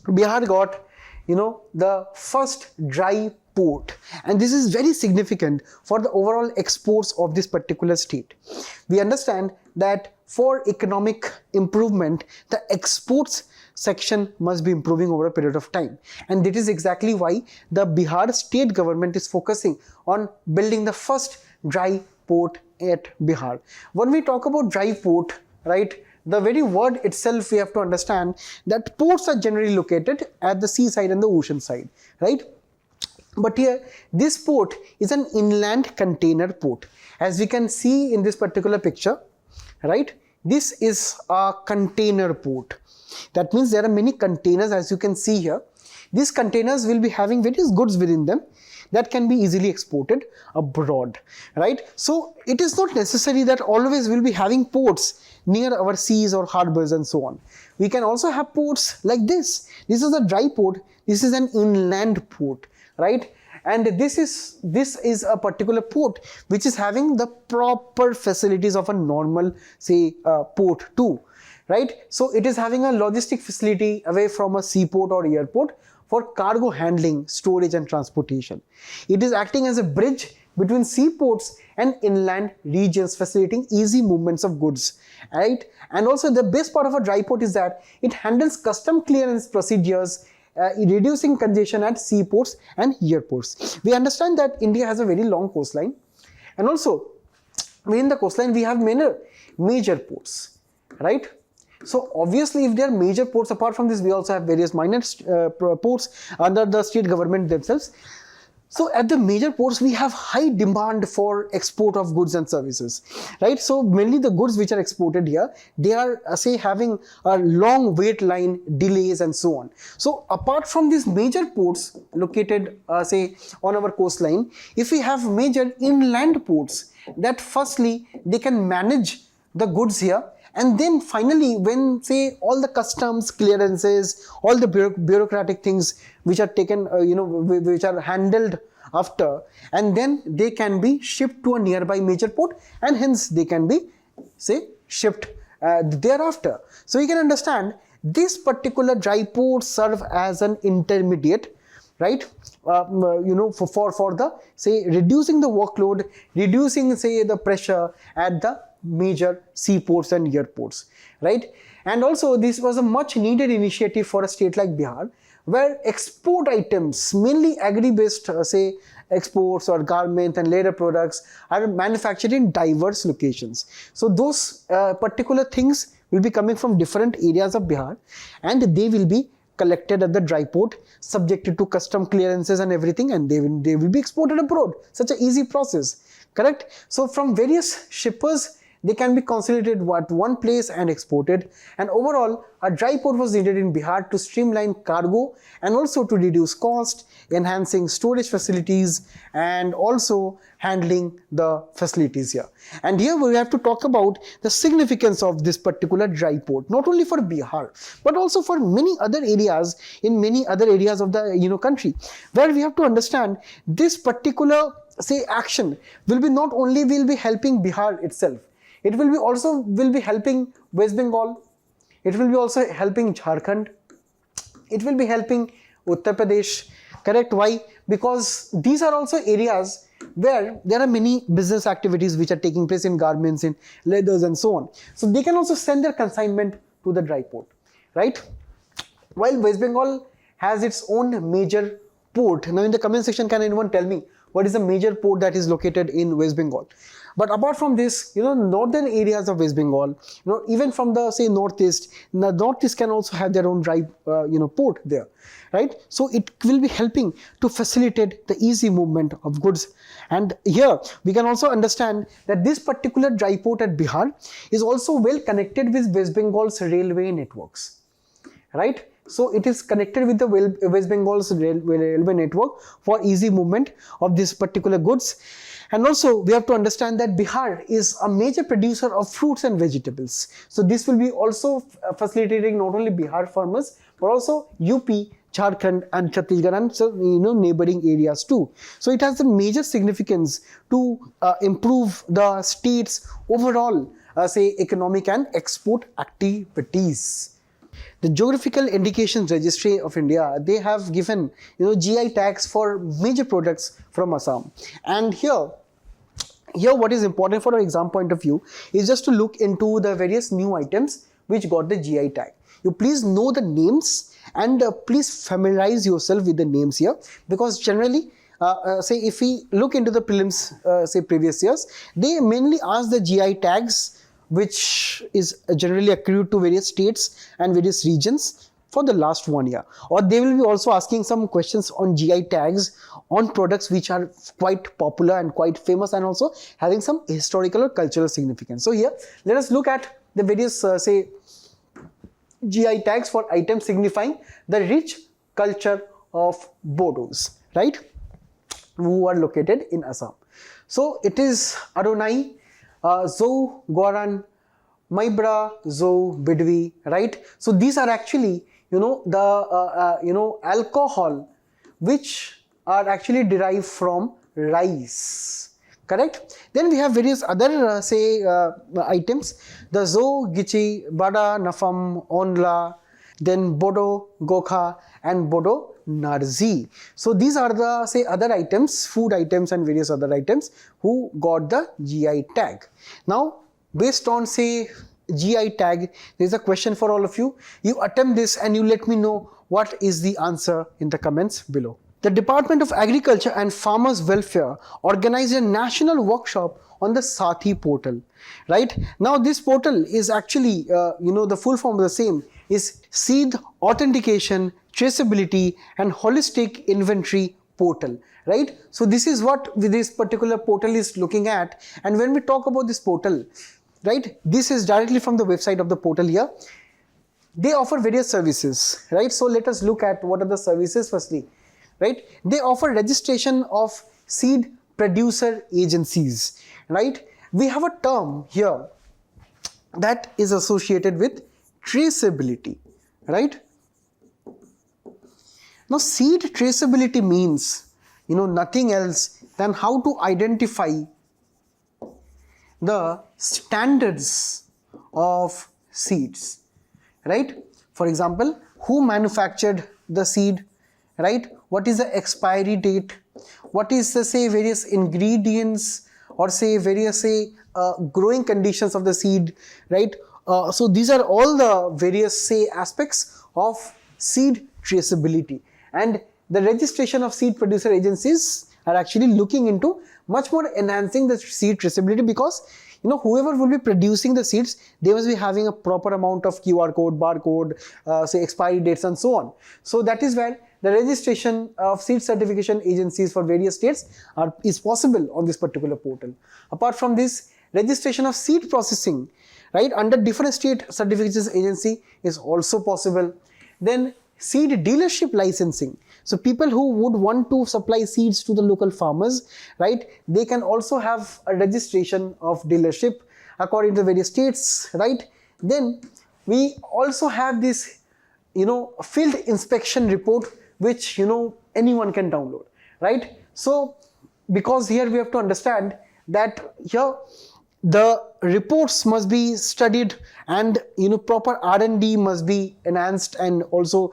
Bihar got, the first dry port, and this is very significant for the overall exports of this particular state. We understand that for economic improvement, the exports section must be improving over a period of time, and that is exactly why the Bihar state government is focusing on building the first dry port at Bihar. When we talk about dry port, right? The very word itself, we have to understand that ports are generally located at the seaside and the ocean side, right? But here, this port is an inland container port. As we can see in this particular picture, right? This is a container port. That means there are many containers, as you can see here. These containers will be having various goods within them that can be easily exported abroad, right? So it is not necessary that always we'll be having ports near our seas or harbors and so on. We can also have ports like this. This is a dry port. This is an inland port, right? And this is a particular port which is having the proper facilities of a normal, say, port too, right? So it is having a logistic facility away from a seaport or airport for cargo handling, storage and transportation. It is acting as a bridge between seaports and inland regions, facilitating easy movements of goods, right? And also the best part of a dry port is that it handles custom clearance procedures, reducing congestion at seaports and airports. We understand that India has a very long coastline, and also within the coastline we have many major ports, right? So obviously if there are major ports, apart from this we also have various minor ports under the state government themselves. So at the major ports we have high demand for export of goods and services, right? So mainly the goods which are exported here, they are say having a long wait line, delays and so on. So apart from these major ports located say on our coastline, if we have major inland ports, that firstly they can manage the goods here, and then finally when say all the customs clearances, all the bureaucratic things which are taken which are handled after, and then they can be shipped to a nearby major port, and hence they can be say shipped thereafter. So you can understand this particular dry port serve as an intermediate, right? For the say reducing the workload, reducing say the pressure at the major seaports and airports, right? And also this was a much needed initiative for a state like Bihar, where export items, mainly agri-based say exports or garment and leather products, are manufactured in diverse locations. So those particular things will be coming from different areas of Bihar, and they will be collected at the dry port, subjected to custom clearances and everything, and they will be exported abroad. Such an easy process, correct? So from various shippers, they can be consolidated at one place and exported. And overall, a dry port was needed in Bihar to streamline cargo and also to reduce cost, enhancing storage facilities and also handling the facilities here. And here we have to talk about the significance of this particular dry port, not only for Bihar, but also for many other areas in many other areas of the country, where we have to understand this particular say action will be helping Bihar itself. It will be helping West Bengal. It will be also helping Jharkhand. It will be helping Uttar Pradesh. Correct? Why? Because these are also areas where there are many business activities which are taking place in garments, in leathers and so on. So they can also send their consignment to the dry port, right? While West Bengal has its own major port. Now in the comment section, can anyone tell me what is the major port that is located in West Bengal? But apart from this, northern areas of West Bengal, even from the say northeast, the northeast can also have their own dry, port there, right? So it will be helping to facilitate the easy movement of goods. And here we can also understand that this particular dry port at Bihar is also well connected with West Bengal's railway networks, right? So it is connected with the West Bengal's railway network for easy movement of this particular goods. And also we have to understand that Bihar is a major producer of fruits and vegetables. So this will be also facilitating not only Bihar farmers, but also UP, Jharkhand and Chhattisgarh and so, neighboring areas too. So it has a major significance to improve the state's overall say economic and export activities. The Geographical Indications Registry of India, they have given GI tags for major products from Assam. And here what is important for our exam point of view is just to look into the various new items which got the GI tag. You please know the names and please familiarize yourself with the names here, because generally say if we look into the prelims say previous years, they mainly ask the GI tags which is generally accrued to various states and various regions for the last 1 year. Or they will be also asking some questions on GI tags on products which are quite popular and quite famous and also having some historical or cultural significance. So here, let us look at the various say GI tags for items signifying the rich culture of Bodos, right, who are located in Assam. So it is Adonai, Zo, Goran, Maibra, Zo, Bidwi, right? So these are actually, the alcohol which are actually derived from rice, correct? Then we have various other items, the Zo, Gichi, Bada, Nafam, Onla, then Bodo, Gokha and Bodo Narzi. So these are the other items, food items and various other items who got the GI tag. Now based on GI tag, there is a question for all of you. You attempt this and you let me know what is the answer in the comments below. The Department of Agriculture and Farmers Welfare organized a national workshop on the SATHI Portal, right? Now this portal is actually, the full form of the same is Seed Authentication, Traceability and Holistic Inventory Portal, right? So this is what this particular portal is looking at. And when we talk about this portal, right, this is directly from the website of the portal here. They offer various services, right? So let us look at what are the services firstly, right? They offer registration of seed producer agencies, right? We have a term here that is associated with traceability, right? Now seed traceability means, nothing else than how to identify the standards of seeds, right? For example, who manufactured the seed, right? What is the expiry date? What is the various ingredients or various growing conditions of the seed, right? So these are all the various aspects of seed traceability, and the registration of seed producer agencies are actually looking into much more enhancing the seed traceability, because whoever will be producing the seeds, they must be having a proper amount of QR code, barcode, expiry dates and so on. So that is where the registration of seed certification agencies for various states is possible on this particular portal. Apart from this, registration of seed processing, right, under different state certifications agency is also possible. Then seed dealership licensing. So people who would want to supply seeds to the local farmers, right, they can also have a registration of dealership according to various states, right? Then we also have this, field inspection report, which, anyone can download, right? So because here we have to understand that here the reports must be studied and proper R&D must be enhanced and also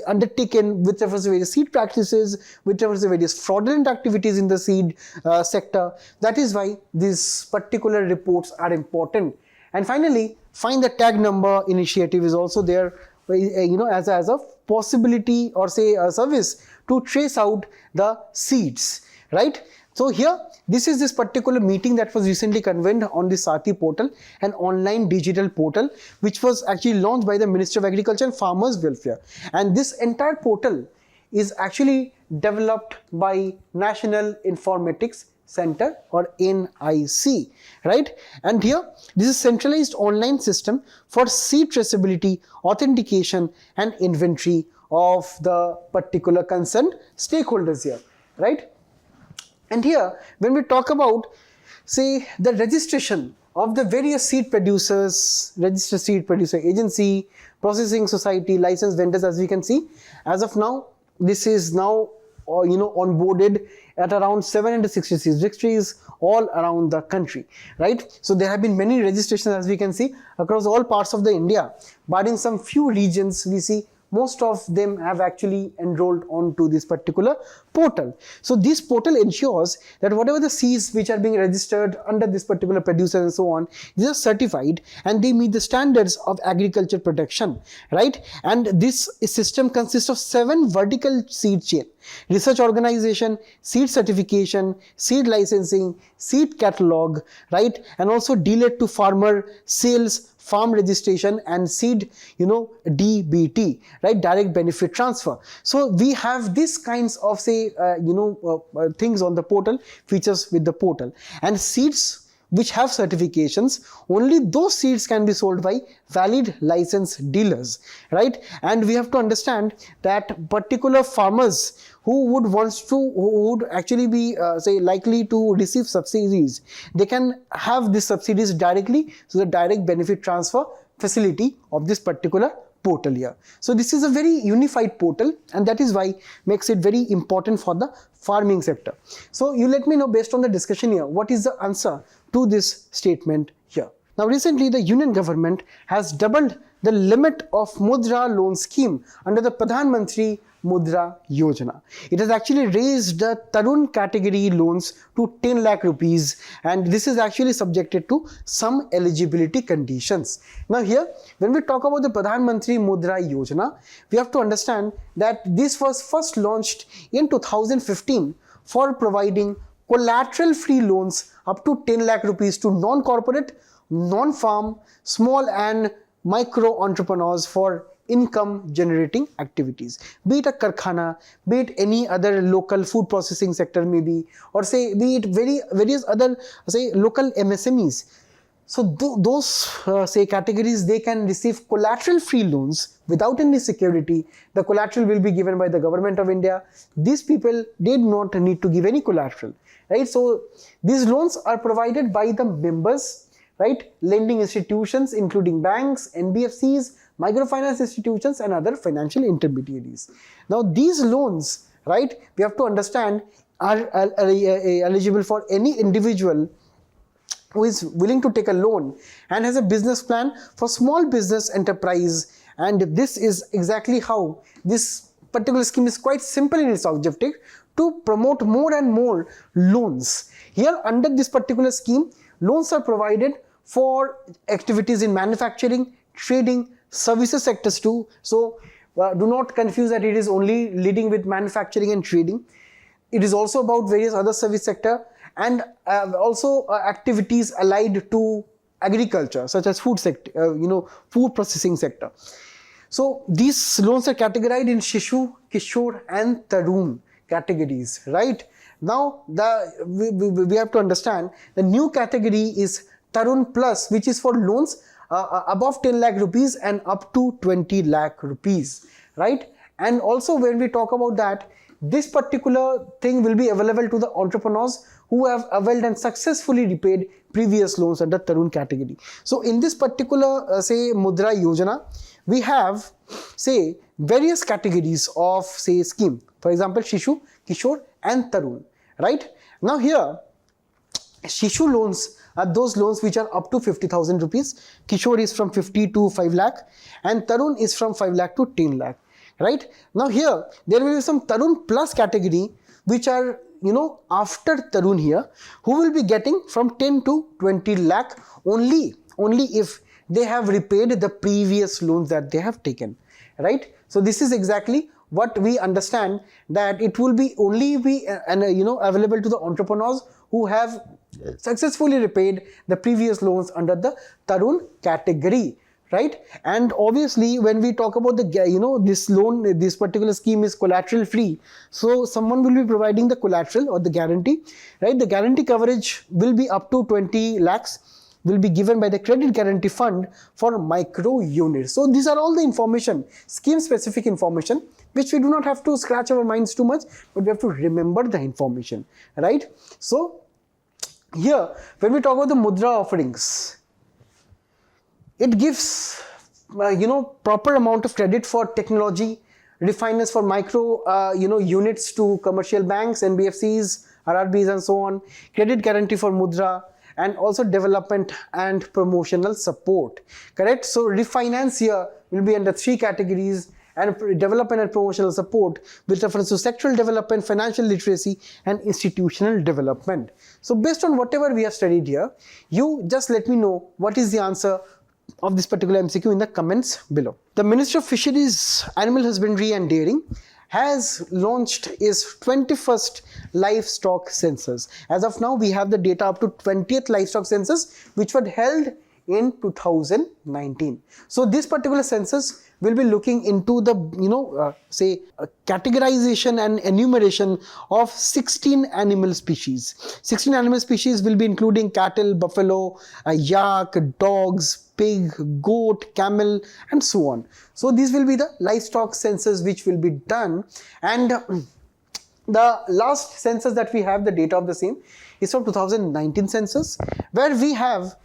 undertaken with reference to various seed practices, with reference to various fraudulent activities in the seed sector. That is why these particular reports are important. And finally, find the tag number initiative is also there, as a possibility or a service to trace out the seeds, right? So here, this particular meeting that was recently convened on the SATHI Portal, an online digital portal which was actually launched by the Ministry of Agriculture and Farmers Welfare. And this entire portal is actually developed by National Informatics Center or NIC, right? And here, this is centralized online system for seed traceability, authentication and inventory of the particular concerned stakeholders here, right? And here, when we talk about, the registration of the various seed producers, registered seed producer agency, processing society, licensed vendors, as we can see, as of now, this is now, onboarded at around 766 registries all around the country, right? So there have been many registrations, as we can see, across all parts of the India, but in some few regions, we see most of them have actually enrolled onto this particular portal. So this portal ensures that whatever the seeds which are being registered under this particular producer and so on, these are certified and they meet the standards of agriculture protection, right? And this system consists of 7 vertical seed chain, research organization, seed certification, seed licensing, seed catalog, right? And also delayed to farmer sales, farm registration, and seed, DBT, right? Direct benefit transfer. So we have these kinds of things on the portal, features with the portal. And seeds which have certifications, only those seeds can be sold by valid licensed dealers, right? And we have to understand that particular farmers who would actually be likely to receive subsidies, they can have these subsidies directly through the direct benefit transfer facility of this particular portal here. So this is a very unified portal, and that is why makes it very important for the farming sector. So you let me know, based on the discussion here, what is the answer to this statement here. Now recently the union government has doubled the limit of Mudra loan scheme under the Pradhan Mantri Mudra Yojana. It has actually raised the Tarun category loans to 10 lakh rupees, and this is actually subjected to some eligibility conditions. Now here, when we talk about the Pradhan Mantri Mudra Yojana, we have to understand that this was first launched in 2015 for providing collateral-free loans up to 10 lakh rupees to non-corporate, non-farm, small and micro entrepreneurs for income generating activities, be it a karkhana, be it any other local food processing sector maybe, or say be it various other local MSMEs. So those categories, they can receive collateral free loans without any security. The collateral will be given by the government of India. These people, they do not need to give any collateral, right? So these loans are provided by the members, right? Lending institutions including banks, NBFCs, microfinance institutions and other financial intermediaries. Now these loans, right, we have to understand, are eligible for any individual who is willing to take a loan and has a business plan for small business enterprise. And this is exactly how this particular scheme is quite simple in its objective, to promote more and more loans. Here under this particular scheme, loans are provided for activities in manufacturing, trading, services sectors too. So do not confuse that it is only leading with manufacturing and trading. It is also about various other service sector, and also activities allied to agriculture, such as food sector, food processing sector. So these loans are categorized in Shishu, Kishore and Tarun categories, right? Now we have to understand the new category is Tarun Plus, which is for loans above 10 lakh rupees and up to 20 lakh rupees, right? And also when we talk about that, this particular thing will be available to the entrepreneurs who have availed and successfully repaid previous loans under Tarun category. So in this particular Mudra Yojana, we have various categories of scheme. For example, Shishu, Kishore and Tarun, right? Now here, Shishu loans are those loans which are up to 50,000 rupees. Kishore is from 50 to 5 lakh and Tarun is from 5 lakh to 10 lakh, right? Now here, there will be some Tarun Plus category which are, after Tarun here, who will be getting from 10 to 20 lakh only if they have repaid the previous loans that they have taken, right? So this is exactly what we understand, that it will be only available to the entrepreneurs who have successfully repaid the previous loans under the Tarun category, right? And obviously when we talk about the this loan, this particular scheme is collateral free, so someone will be providing the collateral or the guarantee, right? The guarantee coverage will be up to 20 lakhs, will be given by the Credit Guarantee Fund for micro units. So these are all the information, scheme specific information, which we do not have to scratch our minds too much, but we have to remember the information, right? So here, when we talk about the Mudra offerings, it gives proper amount of credit for technology, refinance for micro units to commercial banks, NBFCs, RRBs and so on, credit guarantee for Mudra, and also development and promotional support, correct? So refinance here will be under 3 categories, and development and promotional support with reference to sectoral development, financial literacy and institutional development. So based on whatever we have studied here, you just let me know what is the answer of this particular MCQ in the comments below. The Minister of Fisheries, Animal Husbandry and Dairying has launched its 21st livestock census. As of now, we have the data up to 20th livestock census, which was held in 2019. So this particular census will be looking into the categorization and enumeration of 16 animal species. 16 animal species will be including cattle, buffalo, yak, dogs, pig, goat, camel, and so on. So these will be the livestock census which will be done. And the last census that we have the data of the same is from 2019 census, where we have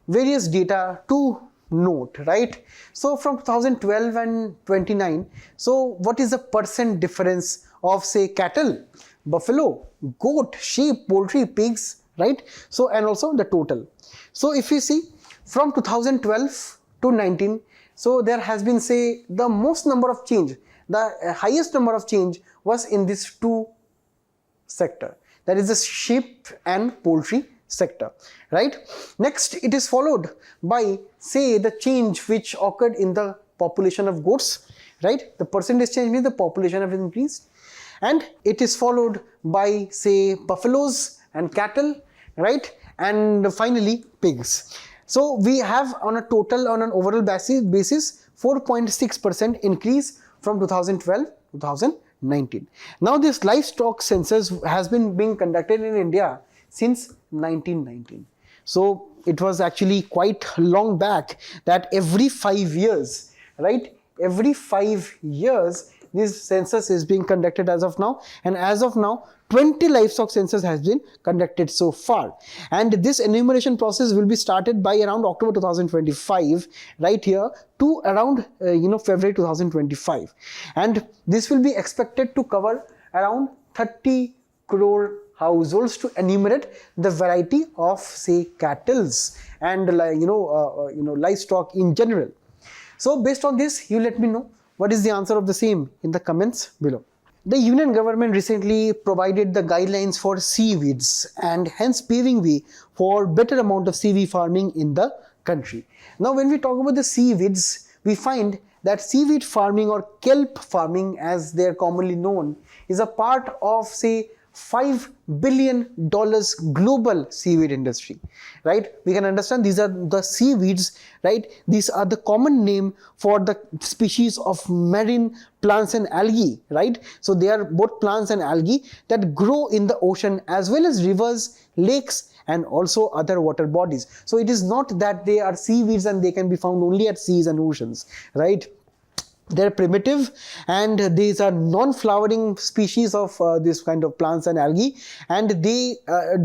various data to note, right? So from 2012 and 29, so what is the percent difference of cattle, buffalo, goat, sheep, poultry, pigs, right? So and also the total. So if you see from 2012 to 19, so there has been the most number of change, the highest number of change was in this two sector, that is the sheep and poultry sector, right? Next, it is followed by the change which occurred in the population of goats, right? The percentage change means the population have increased. And it is followed by buffaloes and cattle, right? And finally pigs. So we have on an overall basis 4.6% increase from 2012 to 2019. Now this livestock census has been being conducted in India since 1919. So it was actually quite long back that every 5 years, right? Every 5 years this census is being conducted as of now, and as of now 20 livestock census has been conducted so far, and this enumeration process will be started by around October 2025 right here to around February 2025, and this will be expected to cover around 30 crore households to enumerate the variety of cattle and livestock in general. So based on this, you let me know what is the answer of the same in the comments below. The Union government recently provided the guidelines for seaweeds and hence paving way for better amount of seaweed farming in the country. Now when we talk about the seaweeds, we find that seaweed farming or kelp farming as they are commonly known is a part of $5 billion global seaweed industry, right? We can understand these are the seaweeds, right? These are the common name for the species of marine plants and algae, right? So they are both plants and algae that grow in the ocean as well as rivers, lakes, and also other water bodies. So it is not that they are seaweeds and they can be found only at seas and oceans, right? They're primitive and these are non-flowering species of this kind of plants and algae, and they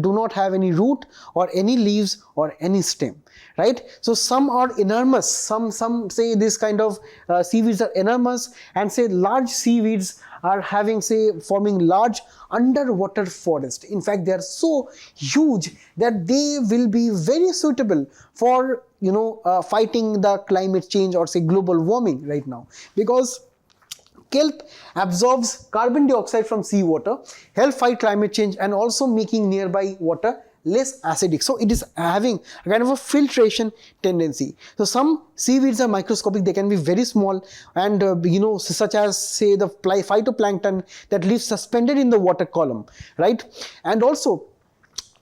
do not have any root or any leaves or any stem, right? So some are enormous, some say this kind of seaweeds are enormous, and large seaweeds are having forming large underwater forest. In fact, they are so huge that they will be very suitable for fighting the climate change or global warming right now, because kelp absorbs carbon dioxide from seawater, help fight climate change, and also making nearby water less acidic. So it is having a kind of a filtration tendency. So some seaweeds are microscopic, they can be very small, and such as the phytoplankton that lives suspended in the water column, right? And also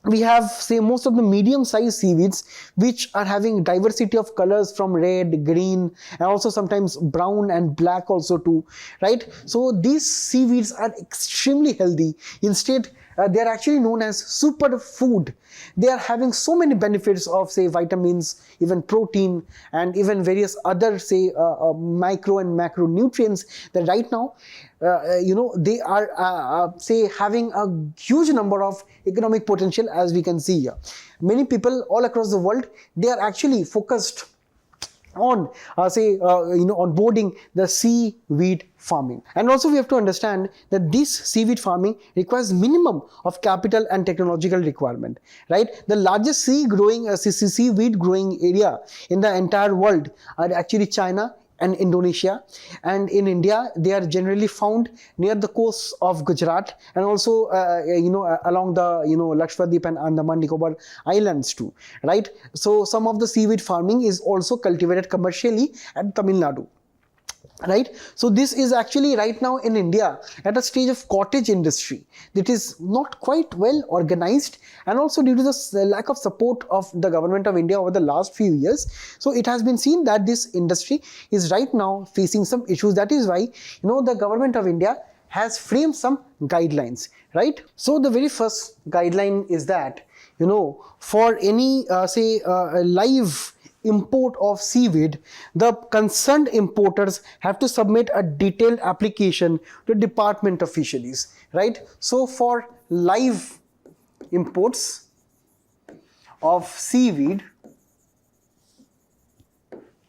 we have most of the medium sized seaweeds which are having diversity of colors from red, green, and also sometimes brown and black also too, right? So these seaweeds are extremely healthy. Instead, they are actually known as superfood. They are having so many benefits of vitamins, even protein, and even various other micro and macronutrients that right now they are having a huge number of economic potential, as we can see here. Many people all across the world, they are actually focused on onboarding the seaweed farming. And also we have to understand that this seaweed farming requires minimum of capital and technological requirement, right? The largest seaweed growing area in the entire world are actually China and Indonesia, and in India they are generally found near the coast of Gujarat and also along the Lakshadweep and Andaman Nicobar Islands too, right? So some of the seaweed farming is also cultivated commercially at Tamil Nadu. right? So this is actually right now in India at a stage of cottage industry that is not quite well organized, and also due to the lack of support of the government of India over the last few years. So it has been seen that this industry is right now facing some issues. That is why, the government of India has framed some guidelines, right? So the very first guideline is that, for any live import of seaweed, the concerned importers have to submit a detailed application to Department of Fisheries, right? So for live imports of seaweed,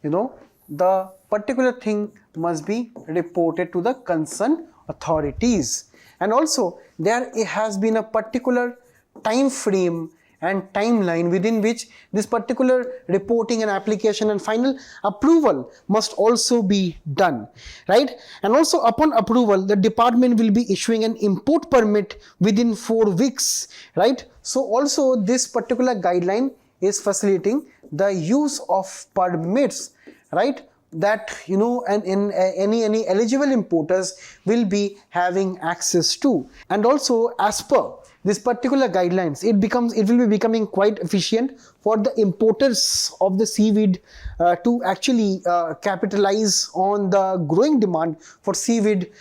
the particular thing must be reported to the concerned authorities. And also there has been a particular time frame and timeline within which this particular reporting and application and final approval must also be done, right? And also upon approval, the department will be issuing an import permit within 4 weeks, right? So also this particular guideline is facilitating the use of permits, right? That and in any eligible importers will be having access to. And also as per this particular guidelines, it will be becoming quite efficient for the importers of the seaweed to actually capitalize on the growing demand for seaweed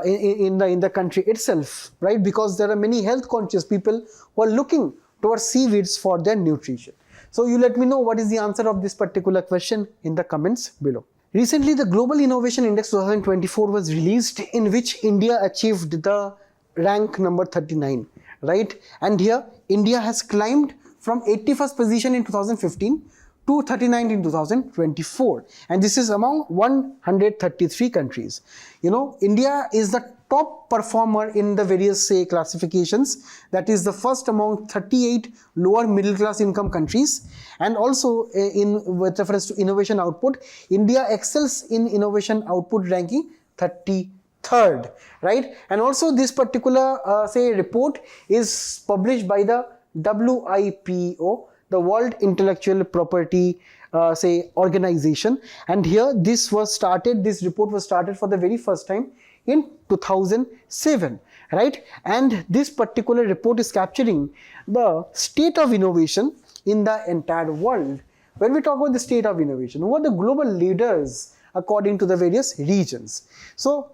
in the country itself, right? Because there are many health conscious people who are looking towards seaweeds for their nutrition. So you let me know what is the answer of this particular question in the comments below. Recently, the Global Innovation Index 2024 was released, in which India achieved the rank number 39, right? And here India has climbed from 81st position in 2015 to 39 in 2024, and this is among 133 countries. India is the top performer in the various classifications, that is the first among 38 lower middle class income countries. And also with reference to innovation output, India excels in innovation output ranking 33rd, right? And also this particular report is published by the WIPO, the World Intellectual Property organization, and here this report was started for the very first time in 2007, right? And this particular report is capturing the state of innovation in the entire world. When we talk about the state of innovation, who are the global leaders according to the various regions? So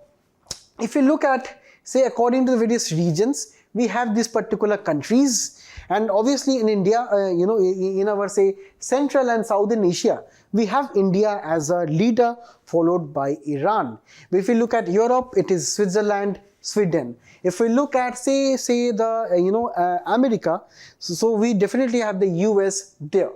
if you look at, according to the various regions, we have these particular countries, and obviously in India, in our Central and Southern Asia, we have India as a leader, followed by Iran. If we look at Europe, it is Switzerland, Sweden. If we look at America, so we definitely have the US there,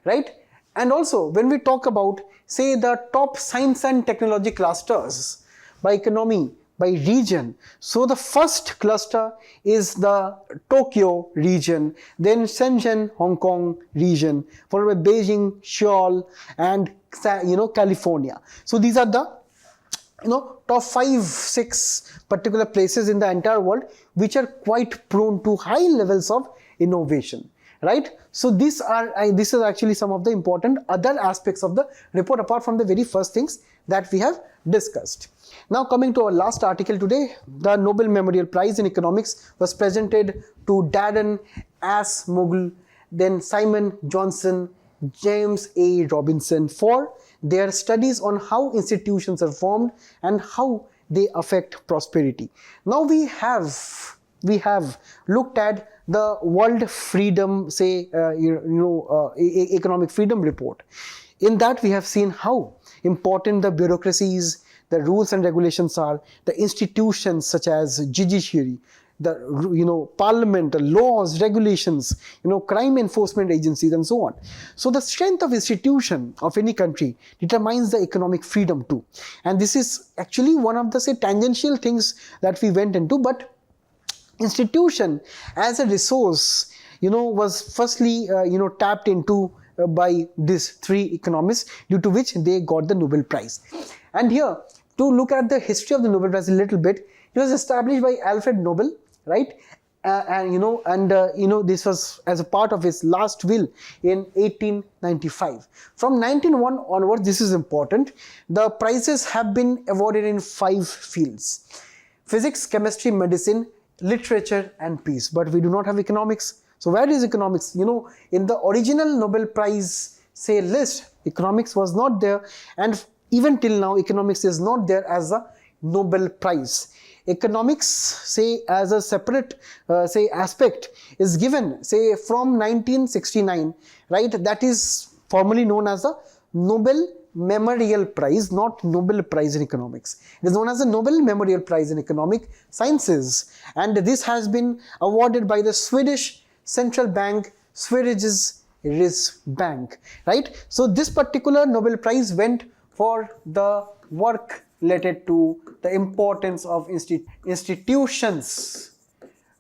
right? And also when we talk about the top science and technology clusters by economy, by region, so the first cluster is the Tokyo region, then Shenzhen, Hong Kong region, followed by Beijing, Seoul, and California. So these are the top 5-6 particular places in the entire world which are quite prone to high levels of innovation, right? So this is actually some of the important other aspects of the report, apart from the very first things that we have discussed. Now coming to our last article today, the Nobel Memorial Prize in Economics was presented to Darren Acemoglu, then Simon Johnson, James A. Robinson for their studies on how institutions are formed and how they affect prosperity. Now we have looked at the World Freedom, Economic Freedom Report. In that we have seen how important the bureaucracies, the rules and regulations are, the institutions such as judiciary, the parliament, the laws, regulations, crime enforcement agencies, and so on. So the strength of institution of any country determines the economic freedom too. And this is actually one of the tangential things that we went into. But institution as a resource, was firstly tapped into by these 3 economists, due to which they got the Nobel Prize. And here, to look at the history of the Nobel Prize a little bit, it was established by Alfred Nobel, right? this was as a part of his last will in 1895. From 1901 onwards, this is important, the prizes have been awarded in 5 fields: physics, chemistry, medicine, literature and peace. But we do not have economics. So where is economics? In the original Nobel Prize list, economics was not there, and even till now economics is not there as a Nobel Prize. Economics as a separate aspect is given from 1969, right? That is formally known as the Nobel Memorial Prize, not Nobel Prize in Economics. It is known as the Nobel Memorial Prize in Economic Sciences, and this has been awarded by the Swedish Central Bank, Sveriges Riksbank, right? So this particular Nobel Prize went for the work related to the importance of institutions,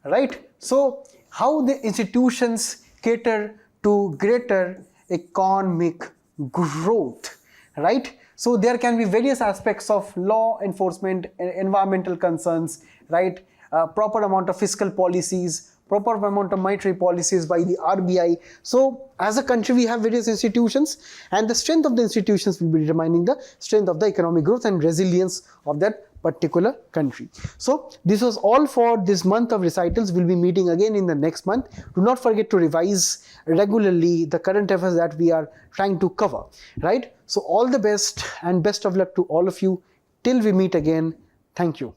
right? So how the institutions cater to greater economic growth, right? So there can be various aspects of law enforcement, environmental concerns, right? Proper amount of fiscal policies, proper amount of monetary policies by the RBI. So as a country, we have various institutions, and the strength of the institutions will be determining the strength of the economic growth and resilience of that particular country. So this was all for this month of recitals. We'll be meeting again in the next month. Do not forget to revise regularly the current affairs that we are trying to cover, right? So all the best and best of luck to all of you. Till we meet again, thank you.